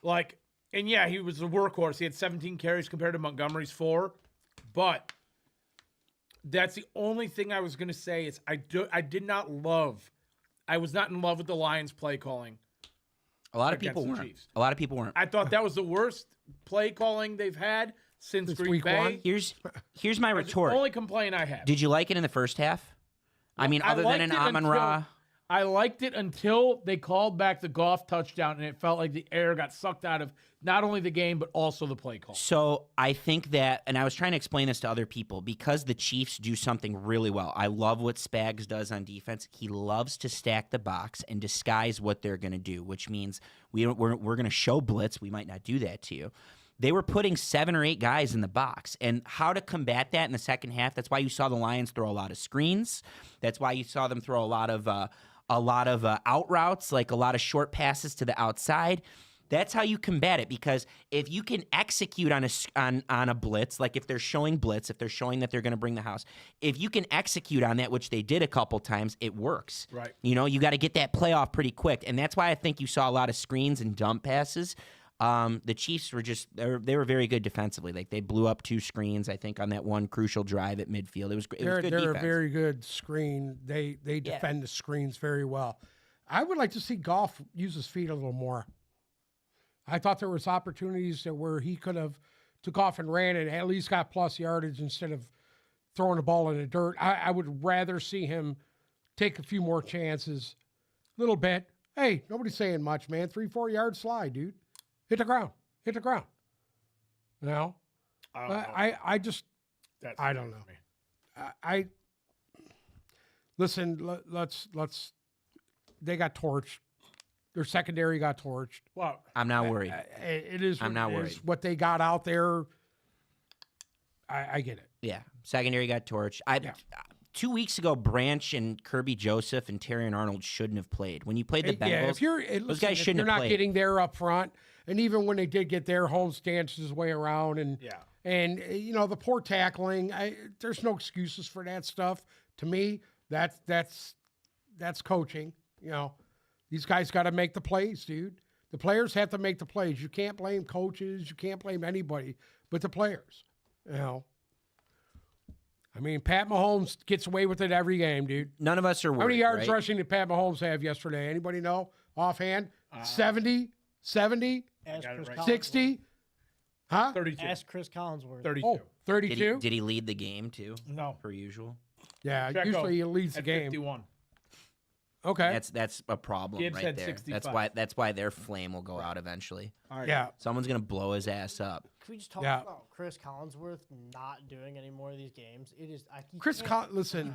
S1: And yeah, he was a workhorse. He had 17 carries compared to Montgomery's 4. But that's the only thing I was going to say is I was not in love with the Lions play calling.
S4: A lot of
S1: Against
S4: people
S1: the
S4: weren't.
S1: Chiefs.
S4: A lot of people weren't.
S1: I thought that was the worst play calling they've had since
S3: Since
S1: Green
S3: week
S1: Bay.
S3: one?
S4: Here's my
S1: That's the
S4: retort.
S1: only complaint I have.
S4: Did you like it in the first half? I mean,
S1: I
S4: other than
S1: liked
S4: an
S1: it
S4: Amon-Ra.
S1: I liked it until they called back the Goff touchdown, and it felt like the air got sucked out of not only the game, but also the play call.
S4: So I think that, and I was trying to explain this to other people, because the Chiefs do something really well. I love what Spags does on defense. He loves to stack the box and disguise what they're going to do, which means we're going to show blitz. We might not do that to you. They were putting 7 or 8 guys in the box, and how to combat that in the second half. That's why you saw the Lions throw a lot of screens. That's why you saw them throw a lot of out routes, like a lot of short passes to the outside. That's how you combat it, because if you can execute on a blitz, like if they're showing blitz, if they're showing that they're going to bring the house, if you can execute on that, which they did a couple times, it works.
S1: Right.
S4: You got to get that playoff pretty quick, and that's why I think you saw a lot of screens and dump passes. The Chiefs were they were very good defensively. Like they blew up 2 screens, I think, on that one crucial drive at midfield. It was good
S3: They're
S4: defense.
S3: a very good screen. They defend the screens very well. I would like to see Goff use his feet a little more. I thought there was opportunities where he could have took off and ran and at least got plus yardage instead of throwing the ball in the dirt. I would rather see him take a few more chances, a little bit. Hey, nobody's saying much, man. 3-4 yard slide, dude. Hit the ground. Hit the ground. You know? I just
S1: That's
S3: I don't know. I listen. Let's. They got torched. Their secondary got torched.
S1: Well,
S4: I'm not worried.
S3: It is.
S4: I'm not
S3: it is.
S4: worried.
S3: What they got out there. I get it.
S4: Yeah, secondary got torched. 2 weeks ago, Branch and Kirby Joseph and Terrion Arnold shouldn't have played. When you played the Bengals,
S3: Yeah, if you're
S4: those guys shouldn't
S3: you're
S4: have
S3: not
S4: played.
S3: getting there up front, and even when they did get there, Holmes danced his way around, and the poor tackling. There's no excuses for that stuff. To me, that's coaching. These guys got to make the plays, dude. The players have to make the plays. You can't blame coaches. You can't blame anybody but the players. I mean, Pat Mahomes gets away with it every game, dude.
S4: None of us are worried.
S3: How many yards
S4: right?
S3: rushing did Pat Mahomes have yesterday? Anybody know? Offhand? 70? 70?
S2: Ask Chris
S1: right.
S3: 60? Huh?
S1: 32.
S2: Ask Chris Collinsworth.
S1: 32.
S3: Oh, 32?
S4: Did he lead the game too?
S1: No.
S4: Per usual.
S3: Yeah,
S1: Checo
S3: usually he leads the
S1: at
S3: game.
S1: 51.
S3: Okay.
S4: That's a problem
S1: Gibbs
S4: right
S1: had
S4: there.
S1: 65.
S4: That's why their flame will go out eventually.
S1: All right.
S3: Yeah.
S4: Someone's gonna blow his ass up.
S2: Can we just talk
S3: Yeah.
S2: about Chris Collinsworth not doing any more of these games? It is.
S3: Listen,
S2: You
S3: Chris
S2: can't listen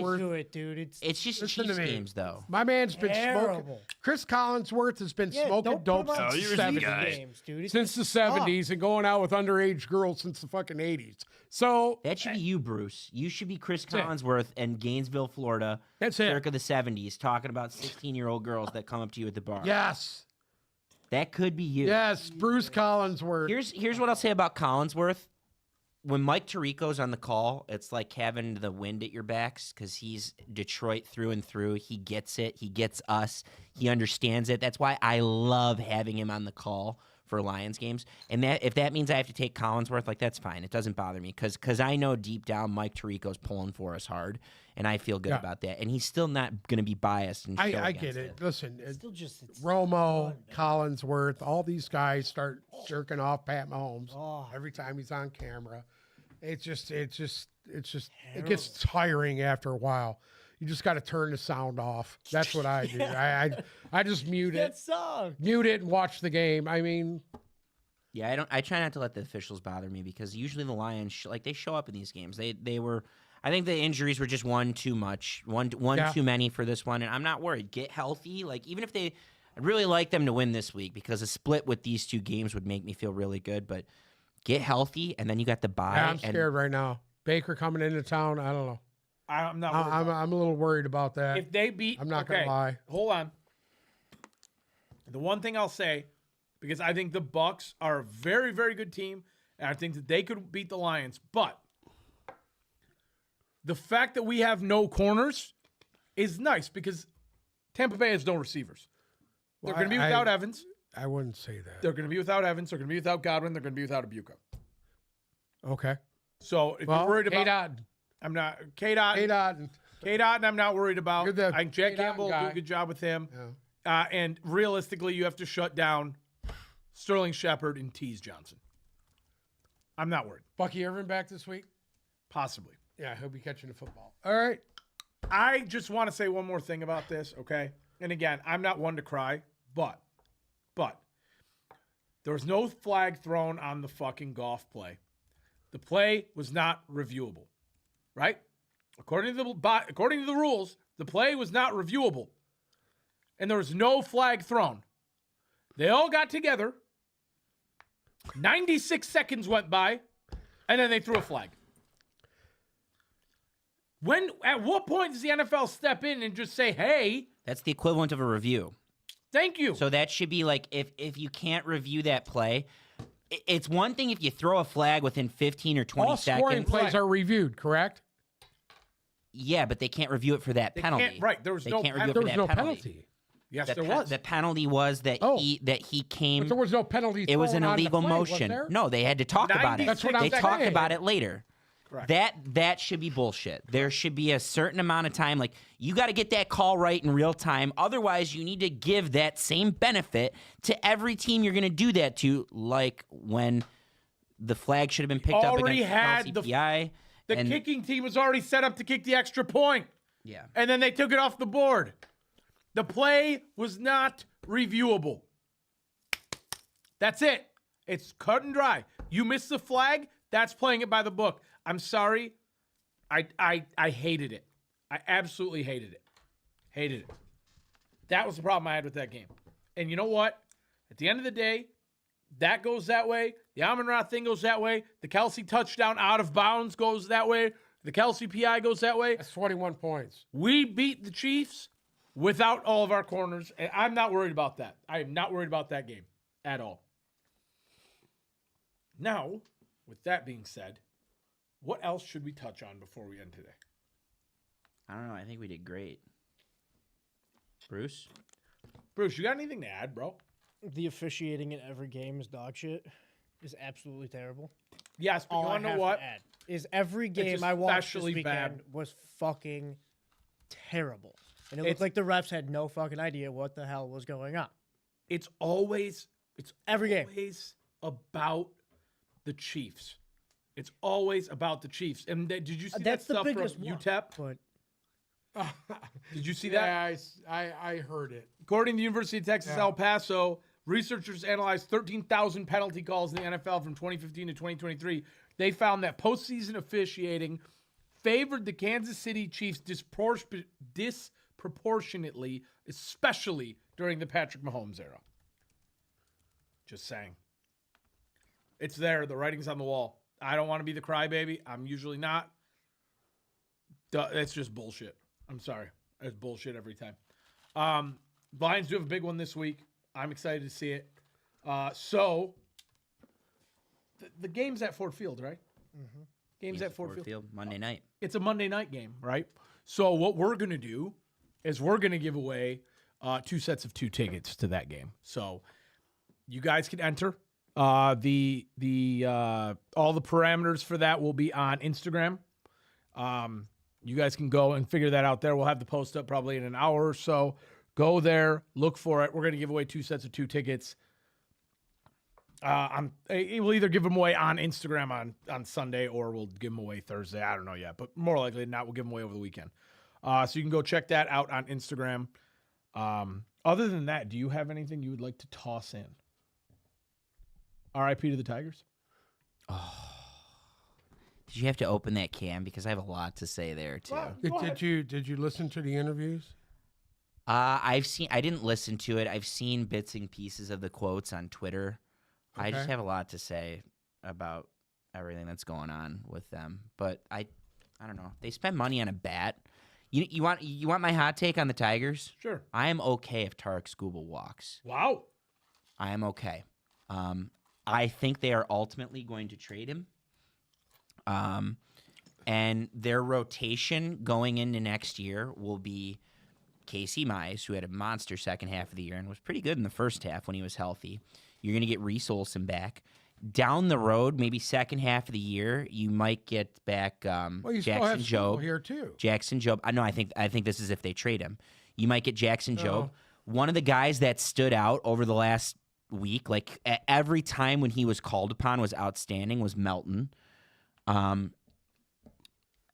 S3: Collinsworth.
S2: to it, dude.
S4: It's just
S3: Listen to
S4: Chiefs
S3: me.
S4: games though.
S3: My man's been smoking.
S2: terrible.
S3: Chris Collinsworth has been
S2: Yeah,
S3: smoking
S2: don't
S3: dope
S2: put him on
S3: since the
S2: Chiefs
S3: 70s.
S2: games, dude. It's
S3: Since the
S2: just sucks.
S3: 70s and going out with underage girls since the fucking 80s. So
S4: That should be you, Bruce. You should be Chris
S3: That's it.
S4: Collinsworth in Gainesville, Florida,
S3: that's it.
S4: circa the 70s, talking about 16-year-old girls that come up to you at the bar.
S3: Yes.
S4: That could be you.
S3: Yes. Bruce Collinsworth.
S4: Here's what I'll say about Collinsworth. When Mike Tirico's on the call, it's like having the wind at your backs because he's Detroit through and through. He gets it. He gets us. He understands it. That's why I love having him on the call for Lions games. And that if that means I have to take Collinsworth, like that's fine. It doesn't bother me because I know deep down Mike Tirico's pulling for us hard, and I feel good
S3: Yeah.
S4: about that. And he's still not going to be biased. And show
S3: I get
S4: against
S3: it. Listen,
S2: Still just it's
S3: Romo,
S2: fun, man.
S3: Collinsworth, all these guys start jerking off Pat Mahomes
S2: Oh.
S3: every time he's on camera. It gets tiring after a while. You just got to turn the sound off. That's what I do. I just mute
S2: That
S3: it,
S2: sucks.
S3: mute it, and watch the game. I mean,
S4: Yeah, I try not to let the officials bother me because usually the Lions they show up in these games. They were I think the injuries were just one too much, one
S3: Yeah.
S4: too many for this one, and I'm not worried. Get healthy. Like even if I'd really like them to win this week because a split with these two games would make me feel really good. But get healthy, and then you got the bye.
S3: I'm scared right now. Baker coming into town. I don't know.
S1: I'm not. worried about
S3: I'm a little worried about
S1: it.
S3: that.
S1: If they beat,
S3: I'm not
S1: okay,
S3: gonna lie.
S1: Hold on. The one thing I'll say, because I think the Bucks are a very, very good team, and I think that they could beat the Lions, but the fact that we have no corners is nice because Tampa Bay has no receivers. They're
S3: Well,
S1: going to be without Evans.
S3: I wouldn't say that.
S1: They're going to be without Evans. They're going to be without Godwin. They're going to be without Abuka.
S3: Okay.
S1: So if
S3: Well,
S1: you're worried about,
S3: K-Dot.
S1: I'm not K-Dot.
S3: K-Dot.
S1: I'm not worried about.
S3: You're the
S1: I think Jack
S3: K-Dot
S1: Campbell will do
S3: guy.
S1: a good job with him.
S3: Yeah.
S1: And realistically, you have to shut down Sterling Shepard and Tease Johnson. I'm not worried.
S3: Bucky Irvin back this week?
S1: Possibly.
S3: Yeah, he'll be catching the football. All right.
S1: I just want to say one more thing about this, okay? And again, I'm not one to cry, but there was no flag thrown on the fucking golf play. The play was not reviewable, right? According to the rules, the play was not reviewable, and there was no flag thrown. They all got together. 96 seconds went by, and then they threw a flag. At what point does the NFL step in and just say, "Hey,
S4: That's the equivalent of a review.
S1: thank you"?
S4: So that should be like if you can't review that play, it's one thing if you throw a flag within 15 or 20
S3: All scoring
S4: seconds.
S3: plays are reviewed, correct?
S4: Yeah, but they can't review it for that
S1: They
S4: penalty.
S1: can't- right, there was
S4: They
S1: no
S4: can't
S1: penalty.
S4: review it
S3: There
S4: for
S3: was
S4: that
S3: no
S4: penalty.
S3: penalty.
S1: Yes,
S4: The
S1: there
S4: pe-
S1: was.
S4: The penalty was that
S3: Oh.
S4: he came.
S3: But there was no penalty.
S4: It was an
S3: thrown on the
S4: illegal
S3: play, was
S4: motion.
S3: there?
S4: No, they had to talk about it.
S1: 96 That's what I'm
S4: they talked
S3: saying.
S4: about it later.
S1: Correct.
S4: That should be bullshit. There should be a certain amount of time. Like you got to get that call right in real time. Otherwise, you need to give that same benefit to every team you're going to do that to. Like when the flag should have been picked up
S1: Already
S4: against
S1: had the
S4: LCPI.
S1: The
S4: and,
S1: kicking team was already set up to kick the extra point,
S4: yeah.
S1: and then they took it off the board. The play was not reviewable. That's it. It's cut and dry. You missed the flag, that's playing it by the book. I'm sorry. I hated it. I absolutely hated it. Hated it. That was the problem I had with that game. And you know what? At the end of the day, that goes that way. The Amon-Ra thing goes that way. The Kelsey touchdown out of bounds goes that way. The Kelsey PI goes that way.
S3: That's 21 points.
S1: We beat the Chiefs without all of our corners, and I'm not worried about that. I am not worried about that game at all. Now, with that being said, what else should we touch on before we end today?
S4: I don't know. I think we did great. Bruce?
S1: Bruce, you got anything to add, bro?
S2: The officiating in every game is dog shit. Is absolutely terrible.
S1: Yes, but
S2: All
S1: you
S2: I
S1: want to
S2: have
S1: know what?
S2: to add is every game I watched this
S1: especially
S2: weekend
S1: bad.
S2: was fucking terrible, and it
S1: It's-
S2: looked like the refs had no fucking idea what the hell was going on.
S1: It's always
S2: Every game.
S1: always about the Chiefs. It's always about the Chiefs. And did you see
S2: That's
S1: that
S2: the
S1: stuff from
S2: biggest one,
S1: UTEP?
S2: but
S1: Did you see that?
S3: Yeah, I heard it.
S1: According to the University of Texas, El Paso, researchers analyzed 13,000 penalty calls in the NFL from 2015 to 2023. They found that postseason officiating favored the Kansas City Chiefs disproportionately, especially during the Patrick Mahomes era. Just saying. It's there. The writing's on the wall. I don't want to be the crybaby. I'm usually not. It's just bullshit. I'm sorry. It's bullshit every time. Lions do have a big one this week. I'm excited to see it. So, the game's at Ford Field, right? Mm-hmm. Game's at Ford Field.
S4: Monday night.
S1: It's a Monday night game, right? So what we're going to do is we're going to give away 2 sets of 2 tickets to that game. So you guys can enter. All the parameters for that will be on Instagram. You guys can go and figure that out there. We'll have the post up probably in an hour or so. Go there, look for it. We're going to give away 2 sets of 2 tickets. We'll either give them away on Instagram on Sunday or we'll give them away Thursday. I don't know yet, but more likely than not, we'll give them away over the weekend. So you can go check that out on Instagram. Other than that, do you have anything you would like to toss in? RIP to the Tigers.
S4: Did you have to open that can? Because I have a lot to say there too.
S1: Well,
S3: Did you listen to the interviews?
S4: I didn't listen to it. I've seen bits and pieces of the quotes on Twitter. I just have a lot to say about everything that's going on with them. But I don't know. They spend money on a bat. You want my hot take on the Tigers?
S1: Sure.
S4: I am okay if Tarek Skubal walks.
S1: Wow.
S4: I am okay. I think they are ultimately going to trade him. And their rotation going into next year will be Casey Mize, who had a monster second half of the year and was pretty good in the first half when he was healthy. You're going to get Reese Olson back. Down the road, maybe second half of the year, you might get back
S3: Well, you
S4: Jackson
S3: still have
S4: Jobe
S3: here too.
S4: Jackson Jobe. I think this is if they trade him. You might get Jackson Jobe. One of the guys that stood out over the last week, like every time when he was called upon, was outstanding, was Melton. And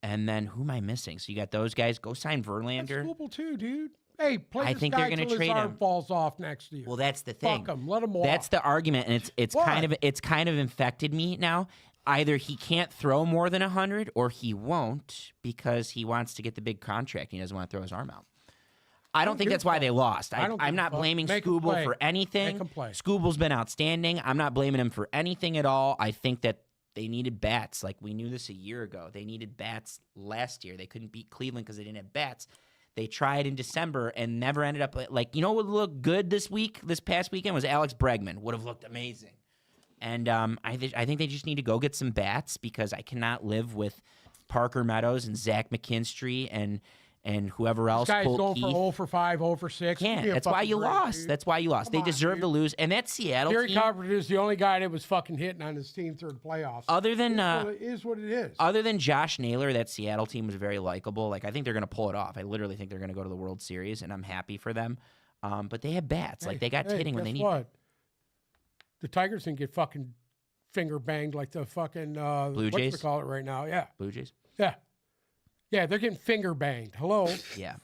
S4: then who am I missing? So you got those guys. Go sign Verlander.
S3: That's Skubal too, dude. Hey, play
S4: I
S3: this
S4: think
S3: guy
S4: they're going to
S3: till his
S4: trade
S3: arm
S4: him.
S3: falls off next year.
S4: Well, that's the thing.
S3: Fuck him. Let him walk.
S4: That's the argument, and it's kind of infected me now. Either he can't throw more than 100, or he won't because he wants to get the big contract. And he doesn't want to throw his arm out. I don't think that's why they lost. I'm not blaming Skubal for anything.
S3: Make him play.
S4: Skubal's been outstanding. I'm not blaming him for anything at all. I think that they needed bats. Like, we knew this a year ago. They needed bats last year. They couldn't beat Cleveland because they didn't have bats. They tried in December and never ended up like, you know what would look good this past weekend was Alex Bregman. Would have looked amazing. And I think they just need to go get some bats because I cannot live with Parker Meadows and Zach McKinstry and whoever else.
S3: This guy's
S4: Colt
S3: going
S4: Keith.
S3: for 0 for 5, 0 for 6.
S4: Can't.
S3: Give me a
S4: That's why
S3: fucking
S4: you
S3: break,
S4: lost.
S3: dude.
S4: That's why you lost.
S3: Come
S4: They
S3: on,
S4: deserve
S3: dude.
S4: to lose. And that Seattle
S3: Gary
S4: team,
S3: Carpenter is the only guy that was fucking hitting on his team through the playoffs.
S4: other than
S3: It is what it is.
S4: other than Josh Naylor, that Seattle team was very likable. Like, I think they're going to pull it off. I literally think they're going to go to the World Series, and I'm happy for them. But they have bats. Like, they got hitting when they
S3: guess
S4: need.
S3: what? The Tigers didn't get fucking finger banged like the fucking
S4: Blue Jays?
S3: Call it right now. Yeah,
S4: Blue Jays.
S3: yeah, yeah. They're getting finger banged. Hello.
S4: Yeah.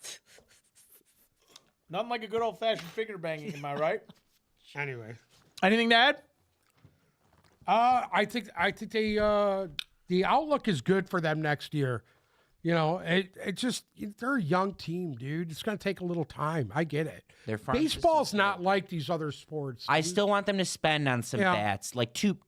S1: Nothing like a good old-fashioned finger banging, am I right?
S3: Anyway,
S1: Anything to add?
S3: I think they the outlook is good for them next year. You know, it just they're a young team, dude. It's going to take a little time. I get it.
S4: Their farm
S3: Baseball's
S4: system's
S3: not like these other sports.
S4: I
S3: dude.
S4: still want them to spend on some
S3: Yeah.
S4: bats, like two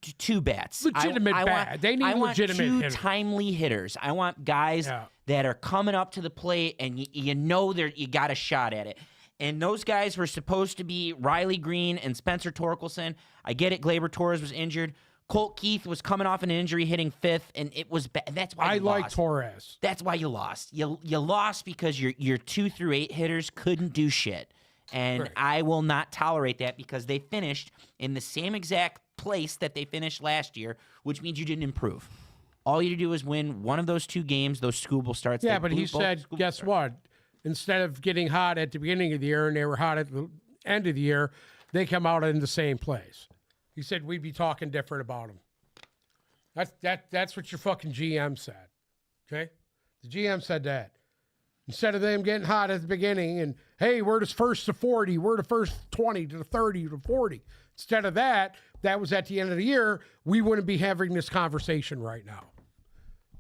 S4: bats.
S3: Legitimate bat. They need
S4: I want
S3: legitimate
S4: two
S3: hitters.
S4: timely hitters. I want guys
S3: Yeah.
S4: that are coming up to the plate and you know you got a shot at it. And those guys were supposed to be Riley Green and Spencer Torkelson. I get it. Gleyber Torres was injured. Colt Keith was coming off an injury, hitting 5th, and it was bad. That's why
S3: I
S4: you
S3: like
S4: lost.
S3: Torres.
S4: That's why you lost. You lost because your 2 through 8 hitters couldn't do shit. And
S3: Right.
S4: I will not tolerate that because they finished in the same exact place that they finished last year, which means you didn't improve. All you do is win one of those 2 games, those Skubal starts.
S3: Yeah,
S4: They
S3: but
S4: blew
S3: he
S4: both
S3: said,
S4: Skubal
S3: guess
S4: starts.
S3: what? Instead of getting hot at the beginning of the year and they were hot at the end of the year, they come out in the same place. He said we'd be talking different about them. That's what your fucking GM said. Okay? The GM said that. Instead of them getting hot at the beginning and, hey, we're the first to 40, we're the first 20 to 30 to 40. Instead of that was at the end of the year, we wouldn't be having this conversation right now.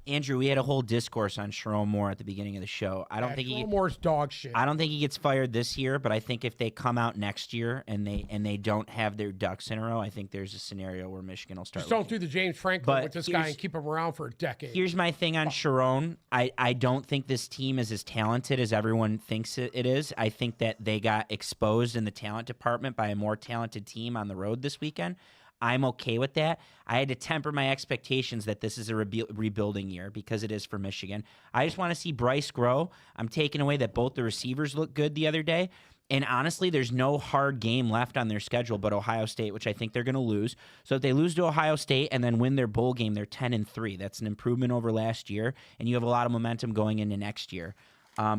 S4: Andrew, we had a whole discourse on Sharon Moore at the beginning of the show. I don't think
S3: Moore's dog shit.
S4: I don't think he gets fired this year, but I think if they come out next year and they don't have their ducks in a row, I think there's a scenario where Michigan will start.
S3: Just don't do the James Franklin with this guy and keep him around for a decade.
S4: Here's my thing on Sharon. I don't think this team is as talented as everyone thinks it is. I think that they got exposed in the talent department by a more talented team on the road this weekend. I'm okay with that. I had to temper my expectations that this is a rebuilding year because it is for Michigan. I just want to see Bryce grow. I'm taking away that both the receivers look good the other day. And honestly, there's no hard game left on their schedule but Ohio State, which I think they're going to lose. So if they lose to Ohio State and then win their bowl game, they're 10-3. That's an improvement over last year, and you have a lot of momentum going into next year.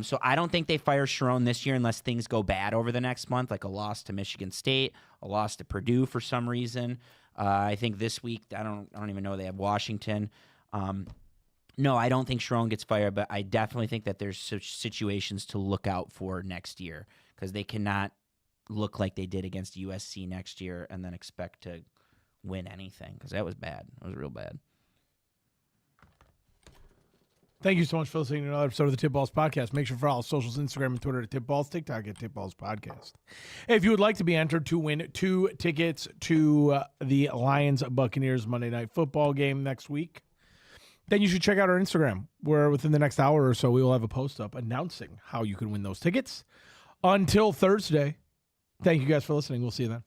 S4: So I don't think they fire Sharon this year unless things go bad over the next month, like a loss to Michigan State, a loss to Purdue for some reason. I think this week, I don't even know, they have Washington. No, I don't think Sharon gets fired, but I definitely think that there's situations to look out for next year because they cannot look like they did against USC next year and then expect to win anything because that was bad. It was real bad.
S1: Thank you so much for listening to another episode of the Tip Balls Podcast. Make sure to follow socials, Instagram and Twitter at Tip Balls, TikTok at Tip Balls Podcast. If you would like to be entered to win 2 tickets to the Lions-Buccaneers Monday Night Football game next week, then you should check out our Instagram, where within the next hour or so, we will have a post up announcing how you can win those tickets. Until Thursday, thank you guys for listening. We'll see you then.